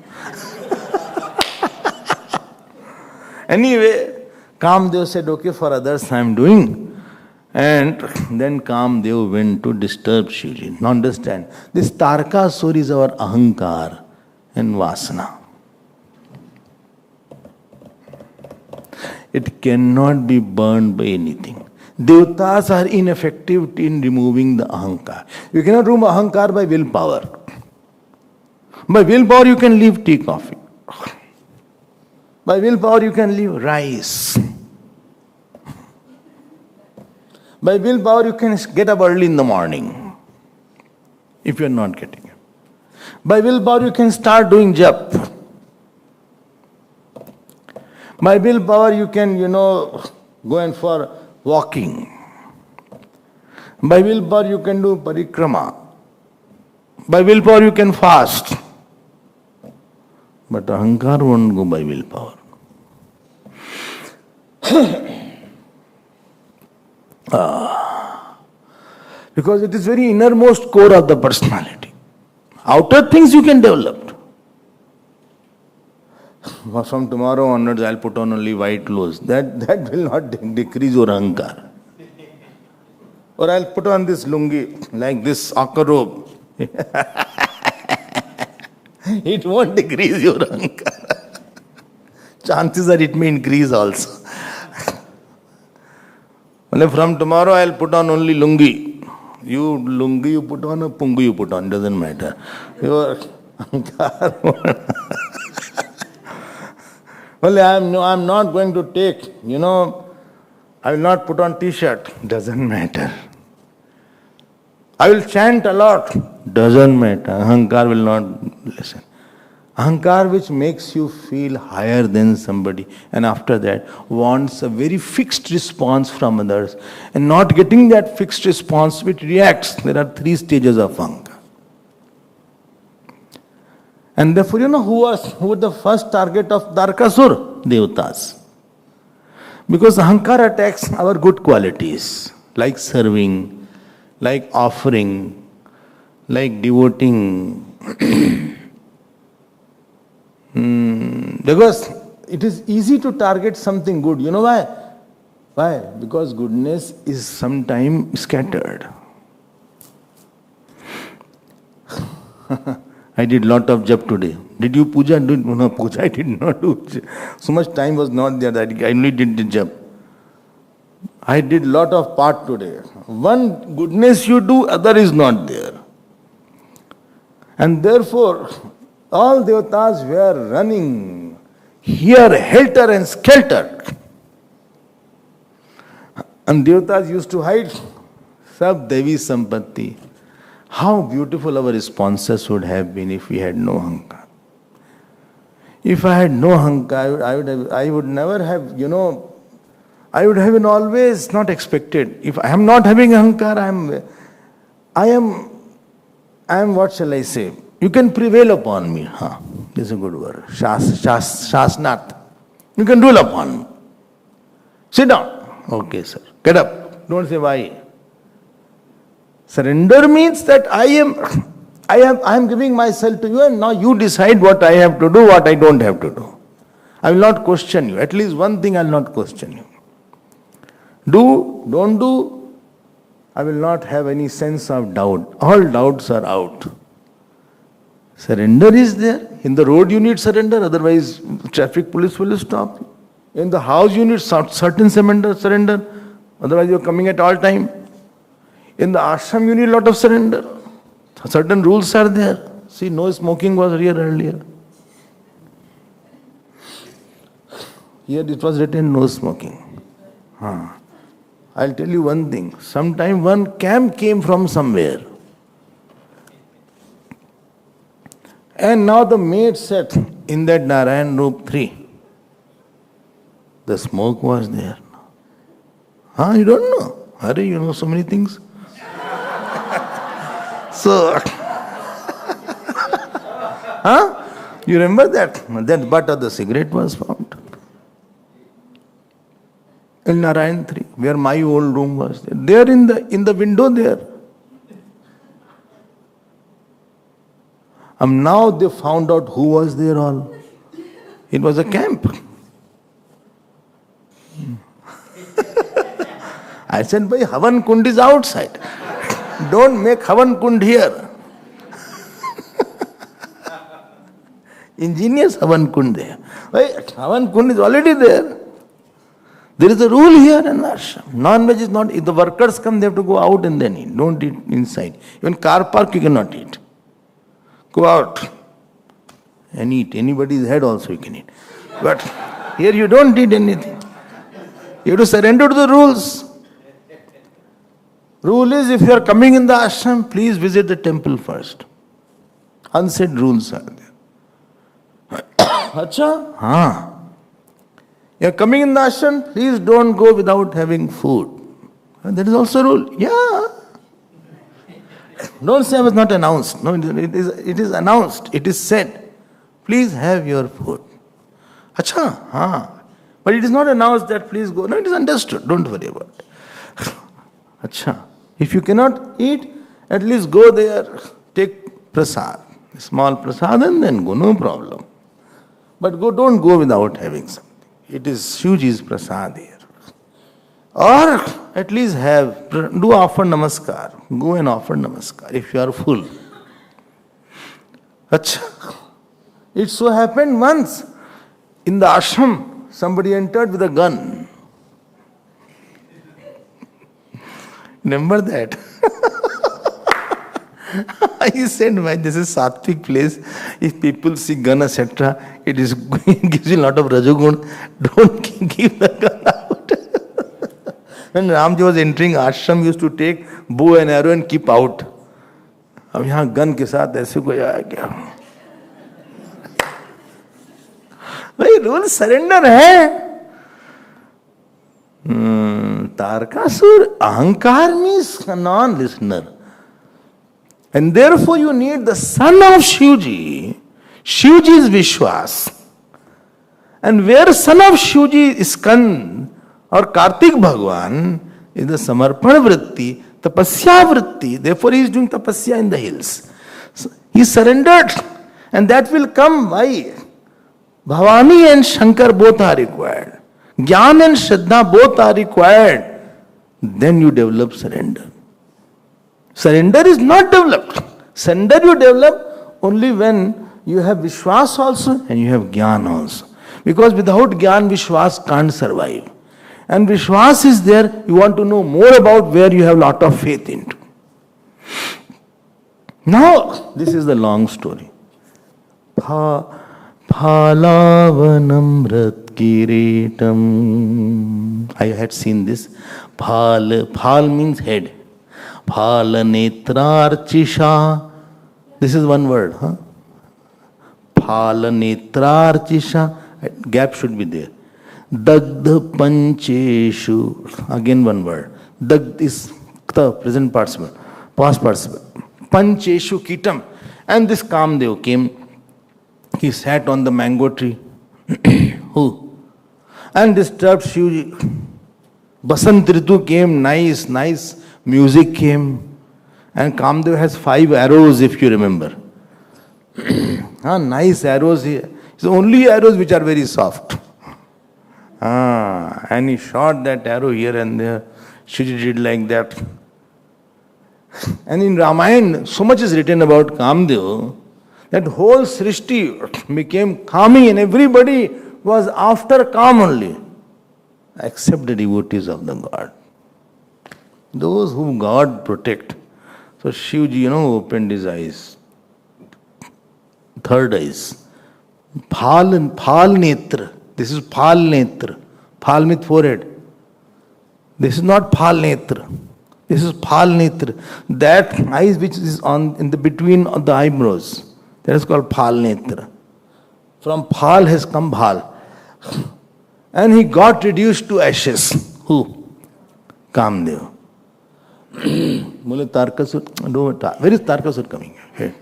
Anyway, Kamdev said, okay, for others I am doing. And then Kamdev went to disturb Shivji. Now understand, this Tarkasur is our ahankar and vasana. It cannot be burned by anything. Devatas are ineffective in removing the ahankar. You cannot remove ahankar by willpower. By willpower you can leave tea, coffee. By willpower you can leave rice. By willpower, you can get up early in the morning, if you are not getting up. By willpower, you can start doing jap. By willpower, you can, go in for walking. By willpower, you can do parikrama. By willpower, you can fast. But ahankar won't go by willpower. Because it is very innermost core of the personality. Outer things you can develop. From tomorrow onwards, I'll put on only white clothes. That will not decrease your ahankar. Or I'll put on this lungi, like this akar robe. It won't decrease your ahankar. Chances are it may increase also. From tomorrow I'll put on only lungi. You lungi you put on or pungu you put on, doesn't matter. Your ahankar. Well, I'm not going to take, I will not put on t-shirt. Doesn't matter. I will chant a lot. Doesn't matter. Ahankar will not listen. Ahankar which makes you feel higher than somebody, and after that wants a very fixed response from others, and not getting that fixed response which reacts. There are 3 stages of ahankar. And therefore, who was the first target of Darkasur? Devatas. Because ahankar attacks our good qualities, like serving, like offering, like devoting. Because it is easy to target something good. You know why? Why? Because goodness is sometimes scattered. I did lot of jap today. Did you puja? No, puja I did not do. So much time was not there that I only did the jap. I did lot of part today. One goodness you do, other is not there. And therefore, all devatas were running here, helter and skelter. And devatas used to hide. Sab Devi Sampatti. How beautiful our responses would have been if we had no ahankar. If I had no ahankar, I would never have, I would have always not expected. If I am not having ahankar, I am, what shall I say? You can prevail upon me. This is a good word. Shasnat. You can rule upon me. Sit down. Okay, sir. Get up. Don't say why. Surrender means that I am giving myself to you, and now you decide what I have to do, what I don't have to do. I will not question you. At least one thing I will not question you. Do, don't do, I will not have any sense of doubt. All doubts are out. Surrender is there. In the road you need surrender, otherwise traffic police will stop you. In the house you need certain surrender, otherwise you are coming at all time. In the ashram you need a lot of surrender. Certain rules are there. See, no smoking was here earlier. Here it was written no smoking. I'll tell you one thing. Sometime one camp came from somewhere. And now the maid said, in that Narayan Roop 3, the smoke was there. You don't know? Hurry, you know so many things. So, you remember that? That butt of the cigarette was found. In Narayan 3, where my old room was there. There in the window there. And now they found out who was there all. It was a camp. I said, bhai, Havan Kund is outside. Don't make Havan Kund here. Ingenious Havan Kund there. Havan Kund is already there. There is a rule here in ashram. Non-veg is not, if the workers come, they have to go out and then eat. Don't eat inside. Even car park you cannot eat. Go out and eat. Anybody's head also you can eat. But here you don't eat anything. You have to surrender to the rules. Rule is, if you are coming in the ashram, please visit the temple first. Unsaid rules are there. Acha? Haan. You are coming in the ashram, please don't go without having food. That is also a rule. Yeah. Don't say I was not announced. No, it is announced. It is said. Please have your food. Acha? Haan. But it is not announced that please go. No, it is understood. Don't worry about it. Acha. If you cannot eat, at least go there, take prasad. Small prasad and then go, no problem. But don't go without having something. It is Shivji's prasad here. Or at least do offer namaskar. Go and offer namaskar if you are full. Acha. It so happened once in the ashram, somebody entered with a gun. Remember that? He said, "Why this is sattvic place. If people see gun, etc., it is gives you a lot of rajagun. Don't give the gun out." When Ramji was entering ashram, he used to take bow and arrow and keep out. अब यहाँ gun के साथ ऐसे कोई आया क्या? भाई rule surrender है. Tarkasur, ahankar means a non-listener. And therefore you need the son of Shivji. Shivji is Vishwas. And where son of Shivji is Skand or Kartik Bhagwan is the Samarpana Vritti, Tapasya Vritti. Therefore he is doing Tapasya in the hills. So he surrendered. And that will come by Bhavani and Shankar both are required. Jnana and Shraddha both are required. Then you develop surrender. Surrender is not developed. Surrender you develop only when you have Vishwas also and you have Jnana also. Because without Jnana, Vishwas can't survive. And Vishwas is there, you want to know more about where you have lot of faith into. Now, this is the long story. Phalavanam Kiritam. I had seen this. Phal means head. Phalanetrarchisha. This is one word. Phalanetrarchisha. Gap should be there. Dagdha pancheshu. Again one word. Dagd is the present participle. Past participle. Pancheshu kitam. And this Kamdev came. He sat on the mango tree. Who? And disturbed Shivji. Basant Ritu came, nice music came. And Kamdev has 5 arrows, if you remember. Nice arrows here. It's only arrows which are very soft. And he shot that arrow here and there. Shivji did like that. And in Ramayana, so much is written about Kamdev that whole Srishti became calming and everybody was after calm only, except the devotees of the God. Those whom God protect. So Shivji, opened his eyes. Third eyes. Phal netra. This is Phal netra. Phal means forehead. This is not Phal netra. This is Phal netra. That eyes which is in the between of the eyebrows. That is called Phal netra. From Phal has come Bhal. And he got reduced to ashes. Who? Kamdev. Mule Tarkasur. Where is Tarkasur coming? Here.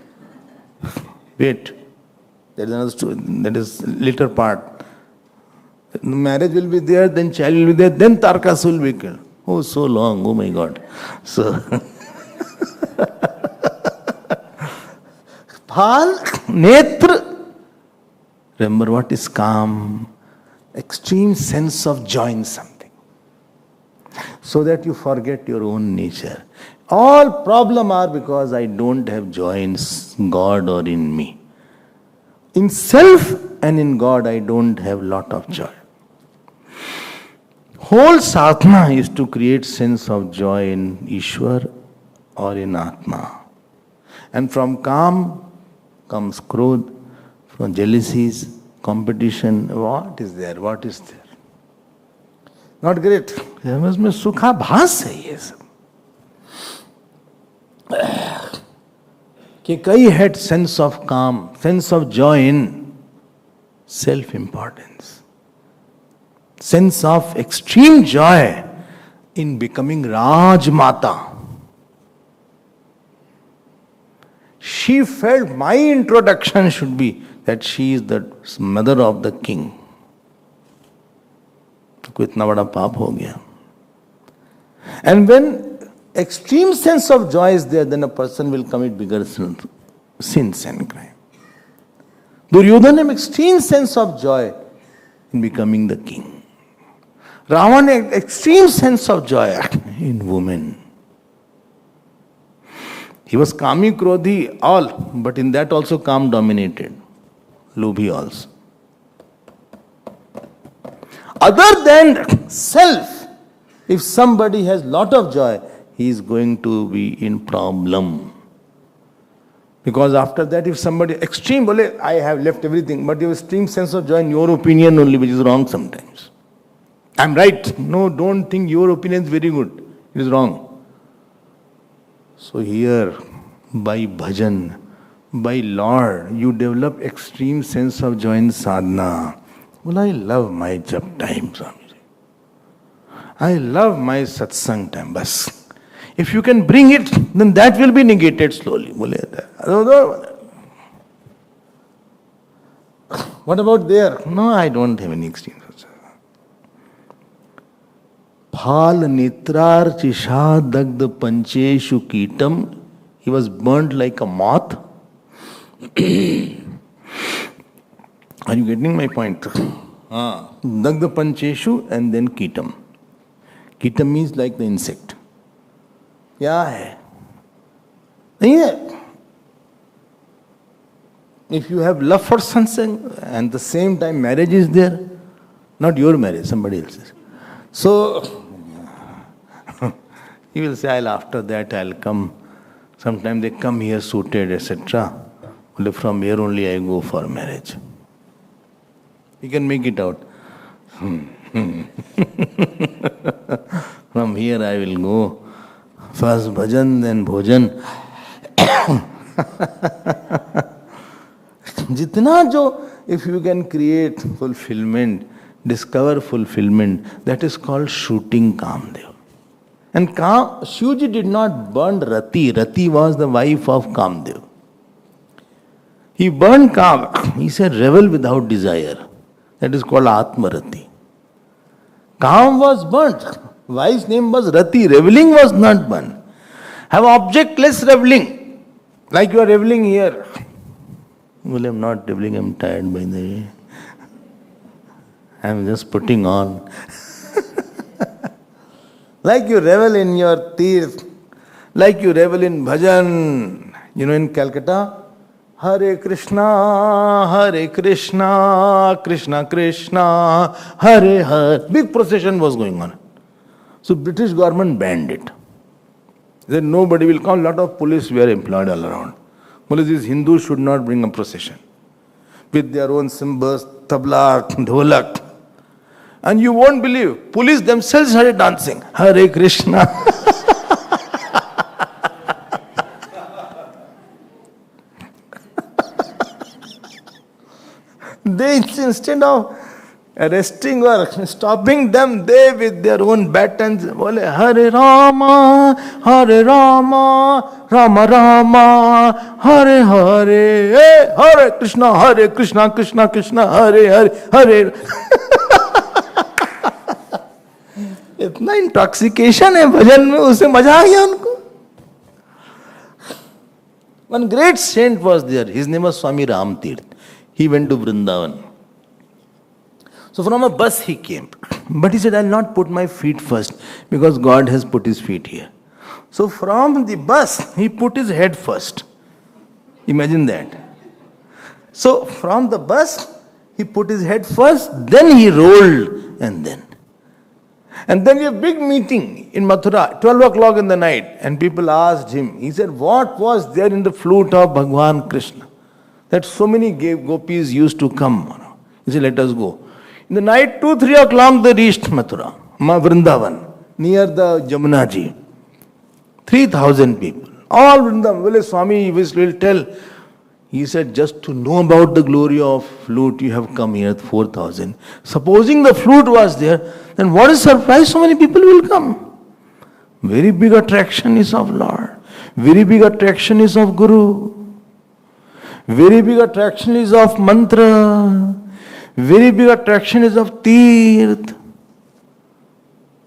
Wait. There is another story. That is later part. Marriage will be there, then child will be there, then Tarkasur will be killed. Oh, so long. Oh my God. So. Phal netra. Remember what is calm? Extreme sense of joy in something. So that you forget your own nature. All problem are because I don't have joy in God or in me. In self and in God I don't have lot of joy. Whole sadhana is to create sense of joy in Ishwar or in Atma. And from calm comes krodh, from jealousies, competition. What is there? What is there? Not great. इसमें सुखाभास है ये सब. Kekai had sense of calm, sense of joy in self-importance, sense of extreme joy in becoming Rajmata. She felt my introduction should be that she is the mother of the king. तो इतना बड़ा पाप हो गया. And when extreme sense of joy is there, then a person will commit bigger sins and crime. Duryodhana had extreme sense of joy in becoming the king. Ravana had extreme sense of joy in women. He was Kami, Krodhi, all, but in that also Kam dominated. Lobhi also. Other than self, if somebody has lot of joy, he is going to be in problem. Because after that, if somebody extreme, I have left everything, but you have extreme sense of joy in your opinion only, which is wrong sometimes. I'm right. No, don't think your opinion is very good. It is wrong. So here, by bhajan, by Lord, you develop extreme sense of joy in sadhana. Well, I love my jap time, Swamiji. I love my satsang time. Bas. If you can bring it, then that will be negated slowly. What about there? No, I don't have any extreme. Phal nitrar chisha dagd pancheshu kitam. He was burnt like a moth. Are you getting my point? Dagda pancheshu and then kitam. Kitam means like the insect. क्या है? नहीं है. If you have love for something and the same time marriage is there, not your marriage, somebody else's. So he will say, after that I'll come. Sometimes they come here suited, etc. Only from here only I go for marriage. You can make it out. From here I will go. First bhajan, then bhojan. Jitna jo, if you can create fulfillment, discover fulfillment, that is called shooting Kamdev. And Shivji did not burn Rati. Rati was the wife of Kamdev. He burned Kam. He said, revel without desire. That is called Atmarati. Kam was burnt. Wife's name was Rati. Reveling was not burnt. Have objectless reveling. Like you are reveling here. Well, I'm not reveling, I'm tired by the way. I'm just putting on. Like you revel in your tirth. Like you revel in bhajan. You know, in Calcutta, Hare Krishna, Krishna Krishna, Hare Hare. Big procession was going on. So British government banned it. Then nobody will come. Lot of police were employed all around. Well, these Hindus should not bring a procession with their own cymbals, tabla, dholak. And you won't believe, police themselves started dancing. Hare Krishna. They, instead of arresting or stopping them, they with their own batons, Hare Rama, Rama Rama, Hare Hare, Hare Krishna, Krishna Krishna, Hare Hare, Hare. इतना intoxication है भजन में, उसे मजा आ गया उनको. One great saint was there. His name was Swami Ramtirth. He went to Vrindavan. So from a bus he came. But he said, I'll not put my feet first because God has put his feet here. So from the bus, he put his head first. Imagine that. So from the bus, he put his head first, then he rolled, and then. And then a big meeting in Mathura, 12 o'clock in the night, and people asked him, he said, what was there in the flute of Bhagwan Krishna? That so many gopis used to come. He said, let us go. In the night, 2-3 o'clock, they reached Mathura, Vrindavan, near the Jamuna Ji. 3,000 people, All Vrindavan. Well, Swami will tell. He said, just to know about the glory of flute, you have come here 4,000. Supposing the flute was there, then what is surprise? So many people will come. Very big attraction is of Lord. Very big attraction is of Guru. Very big attraction is of mantra. Very big attraction is of Tirth.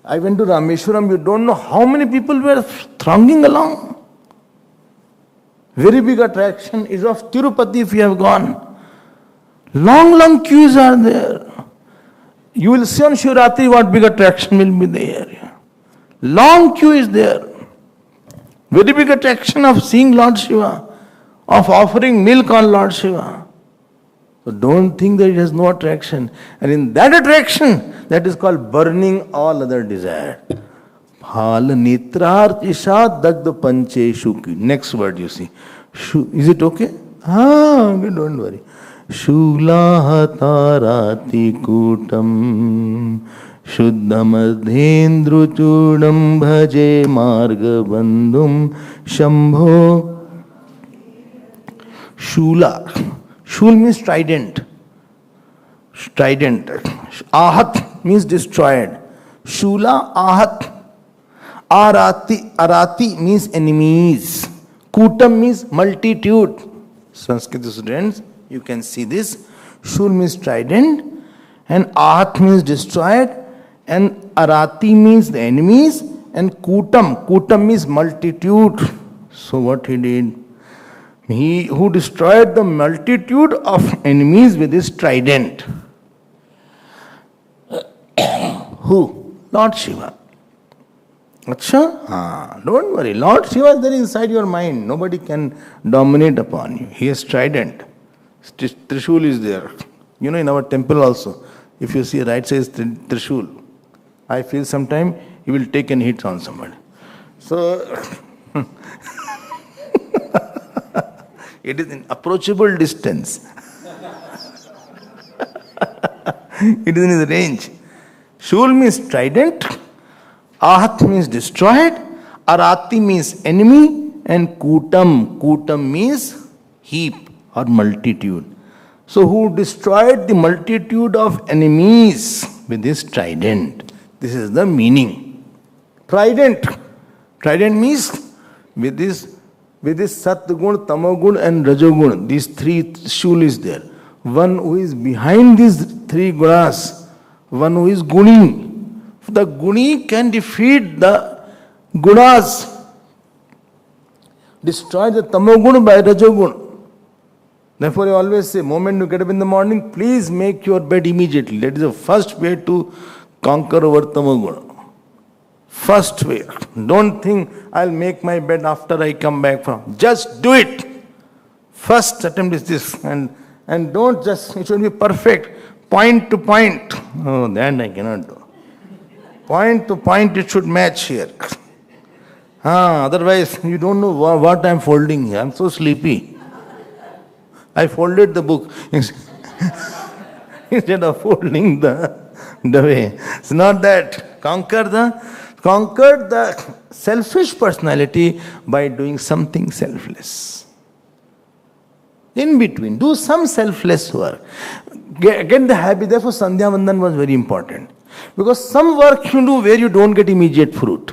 I went to Rameshwaram, you don't know how many people were thronging along. Very big attraction is of Tirupati if you have gone. Long queues are there. You will see on Shivratri what big attraction will be there. Long queue is there. Very big attraction of seeing Lord Shiva, of offering milk on Lord Shiva. So don't think that it has no attraction. And in that attraction, that is called burning all other desire. Phal nitrart isha dagda pancheshu. Next word you see. Is it okay? Okay, don't worry. Shula hatarati kutam Shuddhamadhendru chudam bhaje margabandhum shambho. Shula. Shul means trident. Trident. Ahat means destroyed. Shula, ahat. Arati means enemies. Kutam means multitude. Sanskrit students, you can see this. Shul means trident, and ahat means destroyed, and arati means the enemies, and kutam means multitude. So what he did? He who destroyed the multitude of enemies with his trident. Who? Lord Shiva. Acha? Don't worry. Lord Shiva is there inside your mind. Nobody can dominate upon you. He has trident. Trishul is there. You know, in our temple also, if you see right side is Trishul, I feel sometime he will take and hit on somebody. So, it is in approachable distance. It is in his range. Shul means trident. Ahat means destroyed, Arati means enemy, and Kutam means heap or multitude. So who destroyed the multitude of enemies with his trident? This is the meaning. Trident means with this Satgun, Tamagun and Rajogun, these three shul is there. One who is behind these three gunas, one who is Guni. The Guni can defeat the Gunas, destroy the Tamogun by Rajogun. Therefore, I always say, moment you get up in the morning, please make your bed immediately. That is the first way to conquer over Tamogun. First way. Don't think I'll make my bed after I come back from. Just do it. First attempt is this. And don't just, it should be perfect. Point to point. Oh, that I cannot do. Point to point, it should match here. Otherwise, you don't know what I'm folding here. I'm so sleepy. I folded the book instead of folding the way. It's not that. Conquer the selfish personality by doing something selfless. In between, do some selfless work. Get the habit. Therefore, Sandhya Vandan was very important. Because some work you do where you don't get immediate fruit.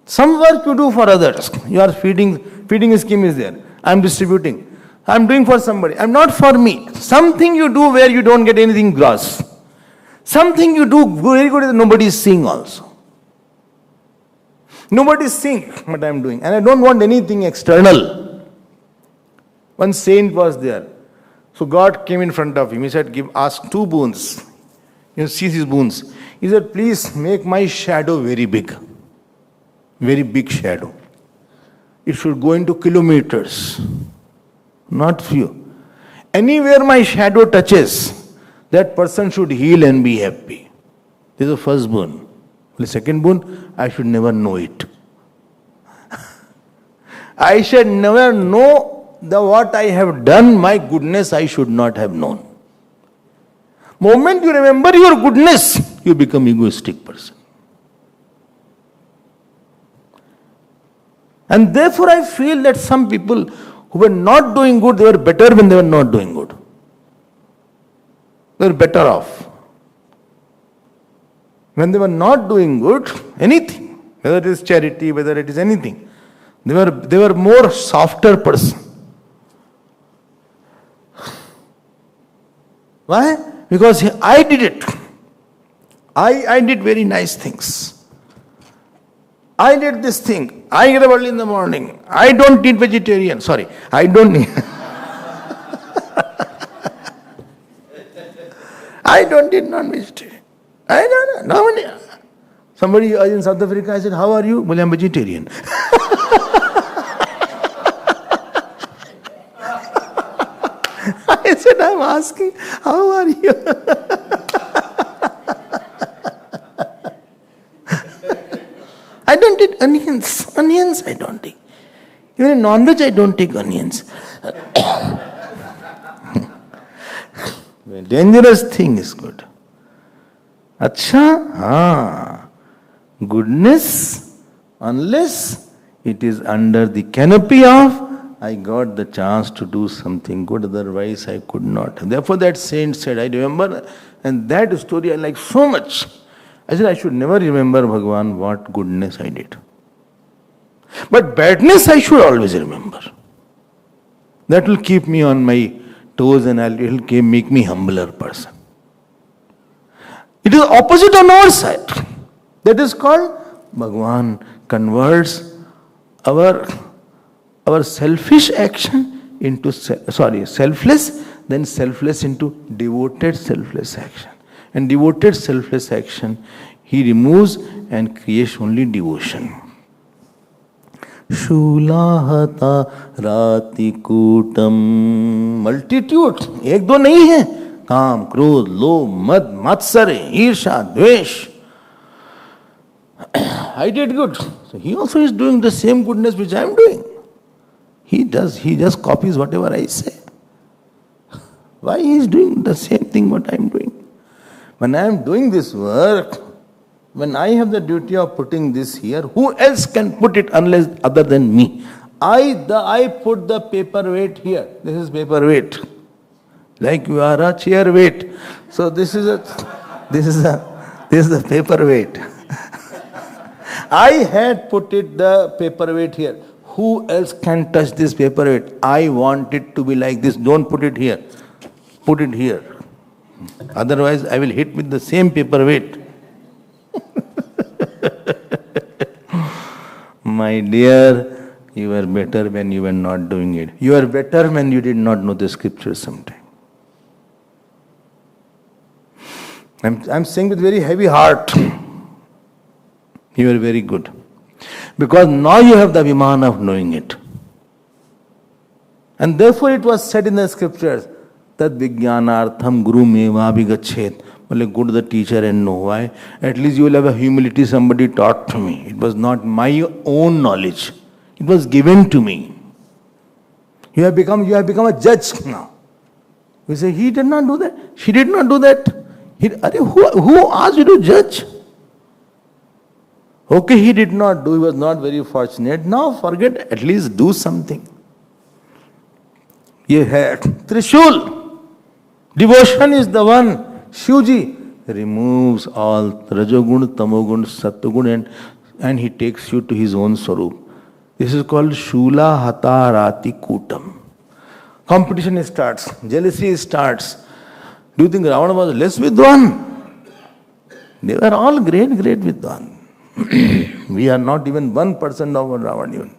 Some work you do for others. You are feeding scheme is there. I am distributing. I am doing for somebody. I am not for me. Something you do where you don't get anything gross. Something you do very good that nobody is seeing also. Nobody is seeing what I am doing. And I don't want anything external. One saint was there. So God came in front of him. He said, ask two boons. You see his boons. He said, please make my shadow very big. Very big shadow. It should go into kilometers. Not few. Anywhere my shadow touches, that person should heal and be happy. This is the first boon. The second boon, I should never know it. I should never know what I have done, my goodness I should not have known. Moment you remember your goodness, you become egoistic person. And therefore I feel that some people who were not doing good, they were better when they were not doing good. They were better off. When they were not doing good, anything, whether it is charity, whether it is anything, they were more softer person. Why? Because I did it. I did very nice things. I did this thing. I get up early in the morning. I don't eat vegetarian. Sorry, I don't eat. I don't eat non-vegetarian. I don't know. Somebody in South Africa, I said, how are you? Well, I'm vegetarian. I said, I'm asking, how are you? I don't eat onions. Onions I don't take. Even in non-veg I don't take onions. Dangerous thing is good. Acha? Goodness, unless it is under the canopy of, I got the chance to do something good, otherwise I could not. Therefore that saint said, I remember, and that story I like so much. I said, I should never remember, Bhagavan, what goodness I did. But badness I should always remember. That will keep me on my toes and it will make me humbler person. It is opposite on our side. That is called, Bhagavan converts our selfish action into, selfless, then selfless into devoted selfless action. And devoted selfless action, he removes and creates only devotion. Shulahata rati kutam. Multitude. एक दो नहीं है. काम, क्रोध, लोभ, मद, मत्सर्य, ईर्षा, द्वेष. I did good. So he also is doing the same goodness which I am doing. He just copies whatever I say. Why he is doing the same thing what I am doing? When I am doing this work, when I have the duty of putting this here, who else can put it unless other than me? I put the paperweight here. This is paperweight. Like you are a chair weight. So this is the paperweight. I had put the paperweight here. Who else can touch this paperweight? I want it to be like this. Don't put it here. Put it here. Otherwise, I will hit with the same paperweight. My dear, you were better when you were not doing it. You are better when you did not know the scriptures sometime. I'm saying with very heavy heart. You are very good. Because now you have the Vimana of knowing it. And therefore it was said in the scriptures, Tad Vijnanartham Guru Meva Vigachet. Well, go to the teacher and know why. At least you will have a humility, somebody taught to me. It was not my own knowledge. It was given to me. You have become a judge now. We say, he did not do that. She did not do that. Who asked you to judge? Okay, he did not do, he was not very fortunate. Now forget, at least do something. Ye hai Trishul. Devotion is the one. Shivji removes all Rajogun, Tamogun, Sattvagun and he takes you to his own Swarup. This is called Shula Hata Rati Kutam. Competition starts, jealousy starts. Do you think Ravana was less Vidwan? They were all great Vidwan. We are not even 1% of Ravana even.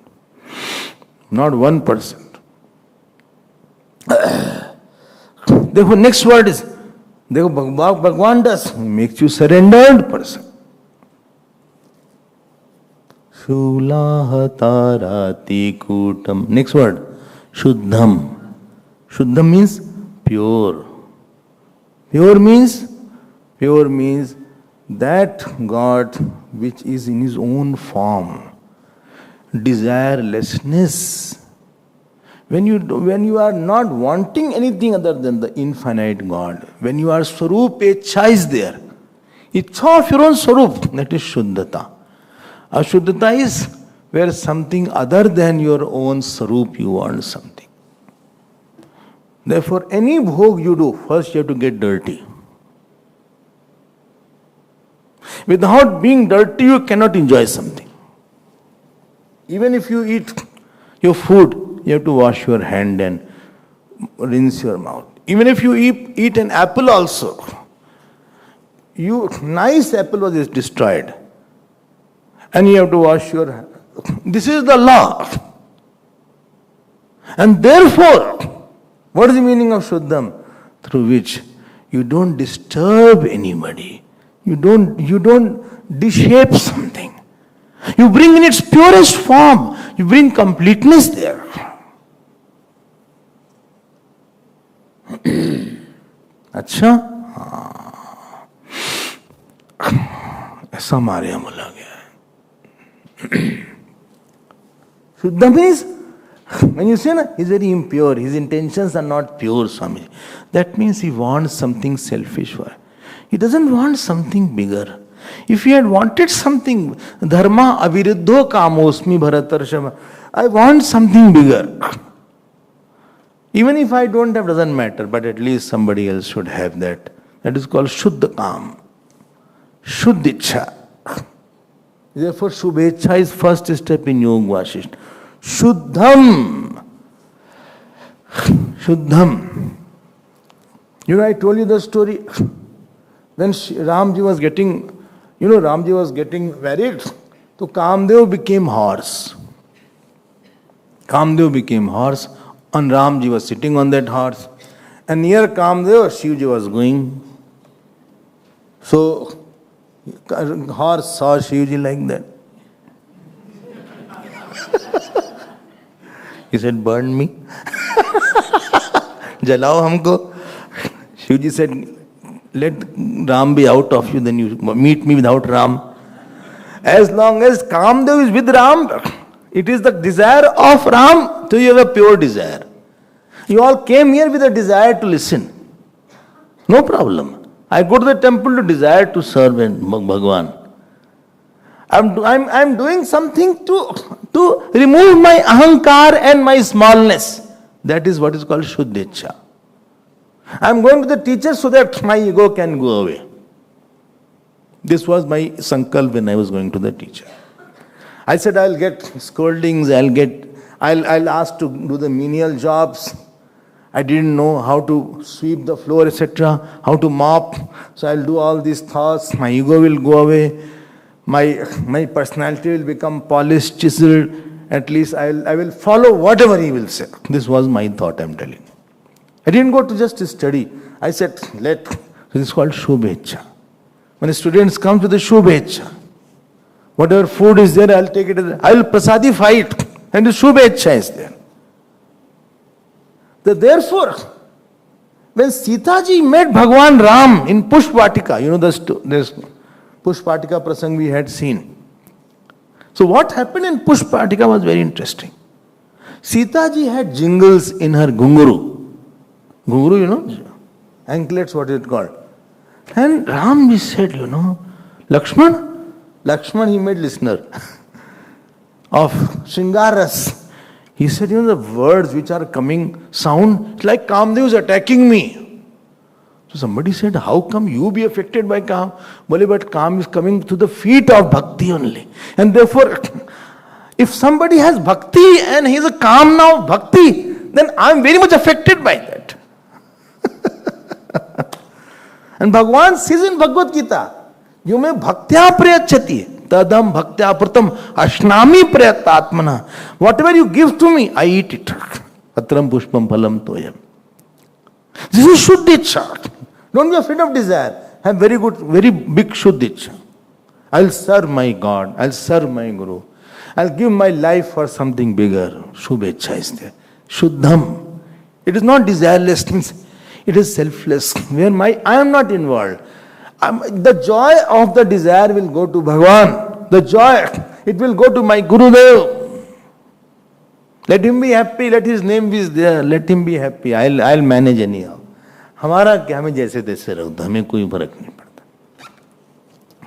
Not 1%. Therefore, next word is, Bhagavan does, he makes you surrendered person. Shulahata rati kutam. Next word, Shuddham. Shuddham means pure. Pure means that God which is in his own form. Desirelessness. When you are not wanting anything other than the infinite God, when you are Swarup, Echa is there. Icha of your own Swarup, that is Shuddhata. Ashuddhata is where something other than your own sarup you want something. Therefore, any bhog you do, first you have to get dirty. Without being dirty, you cannot enjoy something. Even if you eat your food, you have to wash your hand and rinse your mouth. Even if you eat an apple also, nice apple was destroyed, and you have to wash your hand. This is the law. And therefore, what is the meaning of Shuddham? Through which you don't disturb anybody. You don't deshape something. You bring in its purest form. You bring completeness there. अच्छा, ऐसा हमारे यहाँ बोला गया है. Shuddha means, when you say, he's very impure, his intentions are not pure, Swami. That means he wants something selfish for it. He doesn't want something bigger. If he had wanted something, dharma aviruddho kamosmi bharatarshama, I want something bigger. Even if I don't have, doesn't matter, but at least somebody else should have that. That is called Shuddha Kam. Shuddhicha. Therefore, Shubhecha is first step in Yoga Vasishtha. Shuddham. Shuddham. I told you the story. When Ramji was getting married, so Kamdev became horse. Kamdev became horse, and Ramji was sitting on that horse. And near Kamdev, Shivji was going. So, horse saw Shivji like that. He said, burn me. Jalao humko. Shivji said, let Ram be out of you, then you meet me without Ram. As long as Kamdev is with Ram, it is the desire of Ram, so you have a pure desire. You all came here with a desire to listen. No problem. I go to the temple to desire to serve Bhagavan. I'm doing something to remove my ahankar and my smallness. That is what is called Shuddhecha. I'm going to the teacher so that my ego can go away. This was my sankalp when I was going to the teacher. I said I'll get scoldings, I'll ask to do the menial jobs. I didn't know how to sweep the floor, etc., how to mop. So I'll do all these thoughts. My ego will go away. My personality will become polished, chiseled. At least I will follow whatever he will say. This was my thought, I'm telling you. I didn't go to just study. I said, this is called Shubhecha. When the students come to the Shubhecha, whatever food is there, I'll take it. I will prasadify it. And the Shubhecha is there. Therefore, when Sita ji met Bhagwan Ram in Pushpatika, this Pushpatika prasang we had seen. So what happened in Pushpatika was very interesting. Sita ji had jingles in her gunguru. Gunguru, anklets, what is it called? And Ram ji said, Lakshman, he made listener of Sringaras. He said, the words which are coming, sound, it's like Kamdev is attacking me. So somebody said, how come you be affected by Kam? But Kam is coming to the feet of Bhakti only. And therefore, if somebody has Bhakti and he is a Kam now Bhakti, then I am very much affected by that. And Bhagavan says in Bhagavad Gita, you may bhaktya prayachati, tadam bhaktya pratam ashnami prayatatmana. Whatever you give to me, I eat it. Patram pushpam phalam toyam. This is Shuddhicha. Don't be afraid of desire. Have very big Shuddhicha. I'll serve my God. I'll serve my Guru. I'll give my life for something bigger. Shubhecha is there. Shuddham. It is not desireless. It is selfless. Where I am not involved. The joy of the desire will go to Bhagavan. The joy, it will go to my Gurudev. Let him be happy. Let his name be there. Let him be happy. I'll manage anyhow. हमारा क्या, हमें जैसे तैसे रहो, हमें कोई फर्क नहीं पड़ता.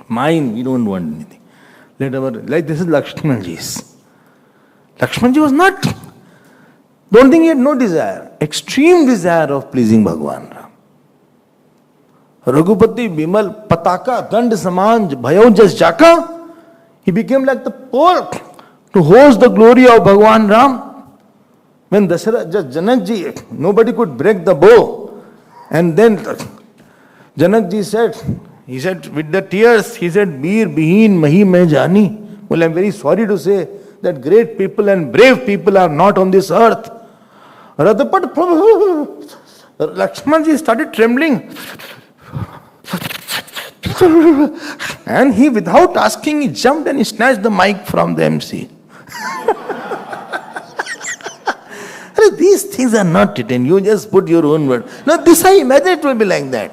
Mine, we don't want anything. Like this is Lakshmanaji's. Lakshmanji was not. Don't think he had no desire. Extreme desire of pleasing Bhagwan Ram. Raghupati Bimal Pataka Dand Saman Bhayo Jas Jaka. He became like the pole to host the glory of Bhagwan Ram. When Janakji, nobody could break the bow. And then Janakji said, he said with the tears, he said, Bir Bihin Mahi Mein Jani. Well, I'm very sorry to say that great people and brave people are not on this earth. Radhapat Lakshmanji started trembling. And he, without asking, he jumped and he snatched the mic from the MC. These things are not written. You just put your own word. Now this I imagine it will be like that.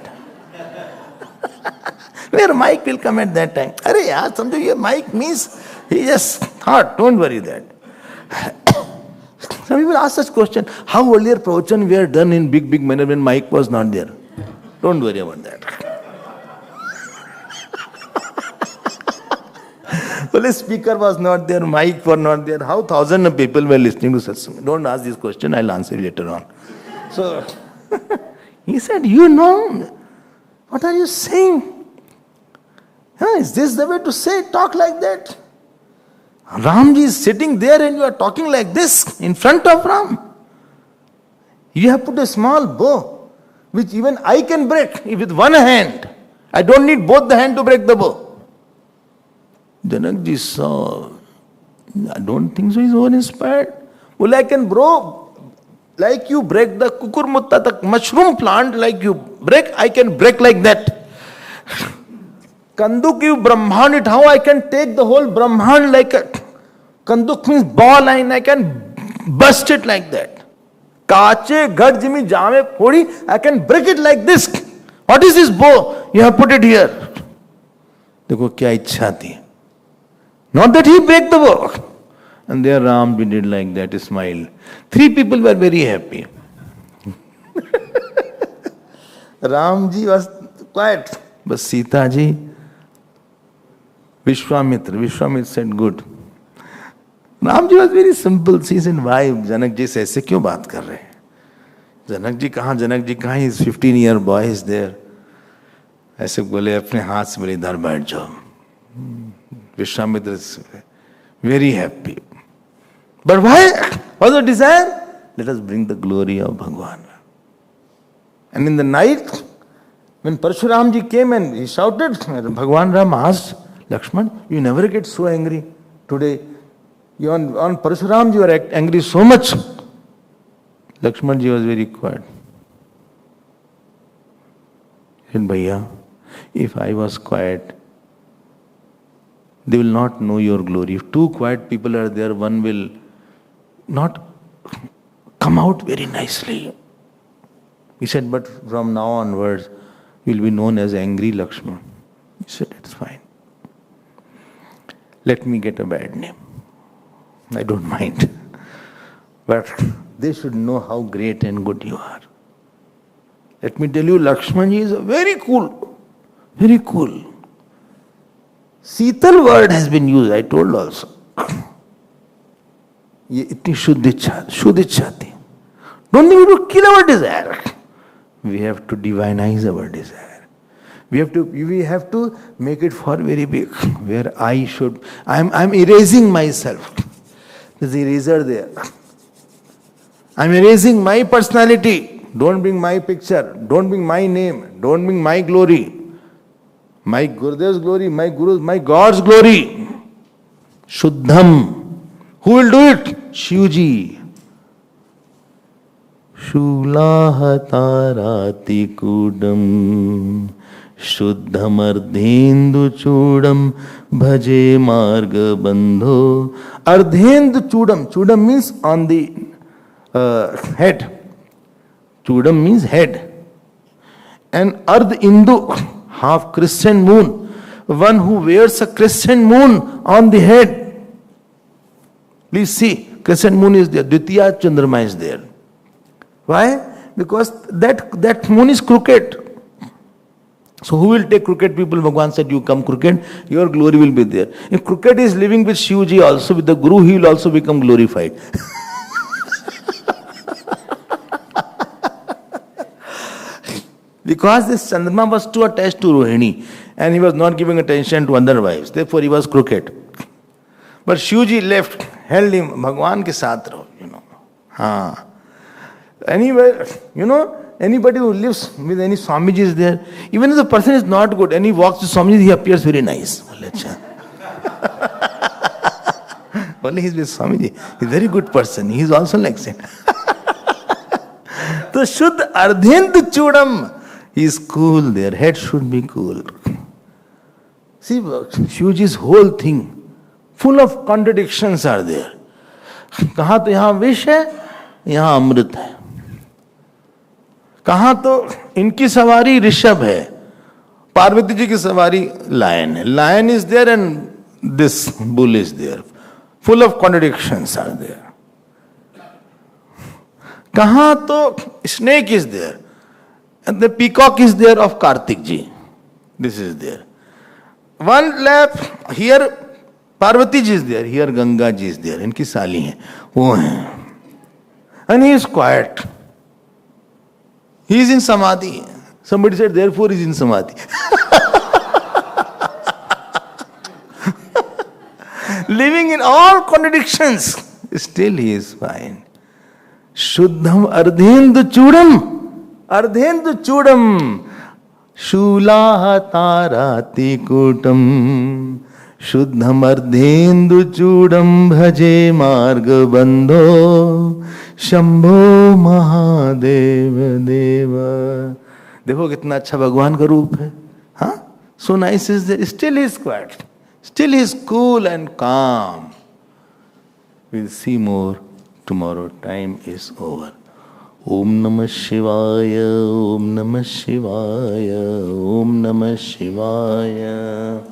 Where mic will come at that time. Arey yaar, something your mic means he just thought, don't worry that. Some people ask such question, how earlier pravachan were done in big manner when mic was not there? Don't worry about that. Well, a speaker was not there, mic was not there. How thousands of people were listening to such? Don't ask this question, I'll answer it later on. So, he said, you know, what are you saying? Is this the way to say, talk like that? Ramji is sitting there and you are talking like this in front of Ram. You have put a small bow, which even I can break with one hand. I don't need both the hand to break the bow. Janakji saw, I don't think so, he's over-inspired. Well, I can like you break the kukurmutta, the mushroom plant, like you break, I can break like that. Kanduk you Brahman it, how I can take the whole Brahman like a, Kanduk means ball and I can burst it like that. Kache ghad jimi jame phodi, I can break it like this. What is this bow? You have put it here. Dekho kya ichha thi. Not that he break the bow. And there Ram did like that, he smiled. 3 people were very happy. Ramji was quiet. But Sita ji, Vishwamitra said good. Ramji was very simple. She said, why Janakji se aise kyun baat kar rahe? Janakji kahan, his 15-year boy is there. ऐसे बोले अपने हाथ से बोले इधर बैठ जाओ. Vishwamitra is very happy. But why? What's the desire? Let us bring the glory of Bhagwan. And in the night, when Parshuramji came and he shouted, Bhagwan Ram asked, Lakshman, you never get so angry today. You on Parshuramji you are angry so much. Lakshmanji was very quiet. He said, Bhaiya, if I was quiet, they will not know your glory. If 2 quiet people are there, one will not come out very nicely. He said, but from now onwards, you will be known as angry Lakshman. He said, it's fine. Let me get a bad name. I don't mind. But they should know how great and good you are. Let me tell you, Lakshmanji is very cool. Very cool. Sital word has been used, I told also. ये इतनी शुद्ध इच्छा थी. Don't think we have to kill our desire. We have to divinize our desire. We have to make it for very big. Where I'm erasing myself. There's eraser there. I'm erasing my personality. Don't bring my picture. Don't bring my name. Don't bring my glory. My Gurudev's glory, my Guru's, my God's glory. Shuddham. Who will do it? Shivji. Shulahatarati kudam Shuddhamardhendu chudam Bhaje Margabandhu. Ardhendu chudam. Chudam means on the head. Chudam means head. And Ardhindu, half crescent moon. One who wears a crescent moon on the head. Please see, crescent moon is there. Dvitiya Chandrama is there. Why? Because that moon is crooked. So who will take crooked people? Bhagwan said, you come crooked, your glory will be there. If crooked is living with Shivji also, with the Guru, he will also become glorified. Because this Chandrama was too attached to Rohini and he was not giving attention to other wives. Therefore he was crooked. But Shivji left, held him, Bhagwan ke saath raho, Haan. Anywhere, anybody who lives with any Swamiji is there. Even if the person is not good and he walks to Swamiji, he appears very nice. Only he is with Swamiji. He is a very good person. He is also like Saint. So Shuddha Ardhendu Chudam. He is cool there. Head should be cool. See, Shivji's whole thing, full of contradictions are there. कहाँ तो यहाँ विष है, यहाँ अमृत है. कहाँ तो इनकी सवारी ऋषभ है, पार्वती जी की सवारी लायन है. Lion is there and this bull is there. Full of contradictions are there. कहाँ तो snake is there and the peacock is there of Kartik ji. This is there. One lap here Parvati ji is there, here Ganga ji is there. इनकी साली हैं, वो हैं. And he is quiet. He is in samadhi. Somebody said, therefore he is in samadhi. Living in all contradictions, still he is fine. Shuddham ardhendu chudam. Ardhendu chudam. Shulaha tarati kutam. Shuddham ardhendu chudam bhaje margabandho. Shambho Mahadev देव. देखो कितना अच्छा भगवान का रूप है. हाँ, so nice is there. Still he is quiet. Still he is cool and calm. We'll see more tomorrow. Time is over. Om Namah Shivaya. Om Namah Shivaya. Om Namah Shivaya.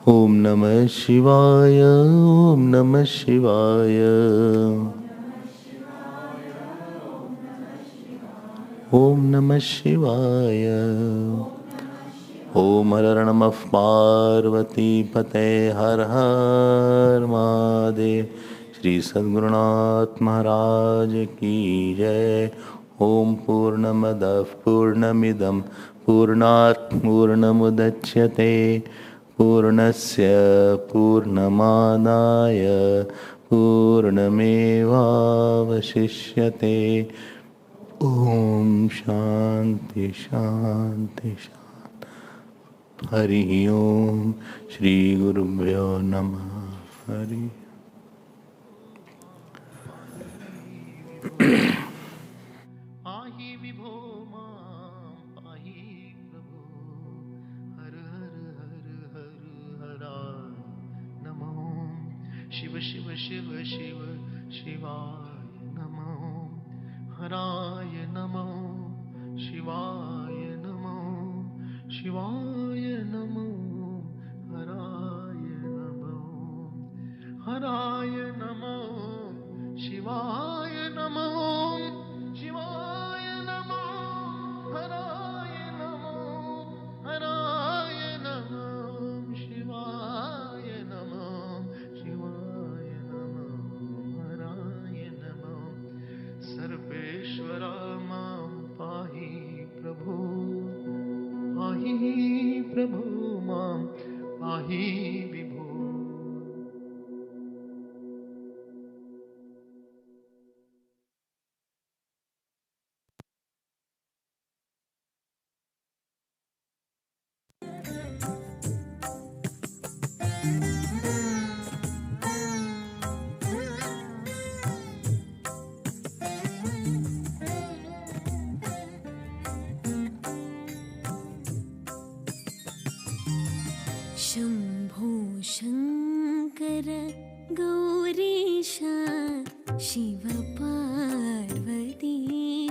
Om Namah Shivaya. Om Namah Shivaya. Om Namah Shivaya. Om Har Namah Parvati Pate Har Har Mahadev. Shri Sadgurunath Maharaj Ki Jai. Om Purnamadav Purnamidam Purnat Purnamudachyate. Purnasya Purnamadaya Purnamevavashishyate. Om Shanti Shanti Shanti. Hari Om. Shri Gurubhyo Namah. Hari. Shiva Shiva Shiva Shiva Shivaya Namo. Haraya Namo. Shivaya Namo. Shivaya Namo. Haraya Namo. Haraya Namo. Shivaya Namo. Shivaya Namo. Haraya Namo. Haraya Namo. Shivaya Namo. सर्वेश्वरा मां पाहि प्रभु मां पाहि विभो. शंभो शंकर गौरी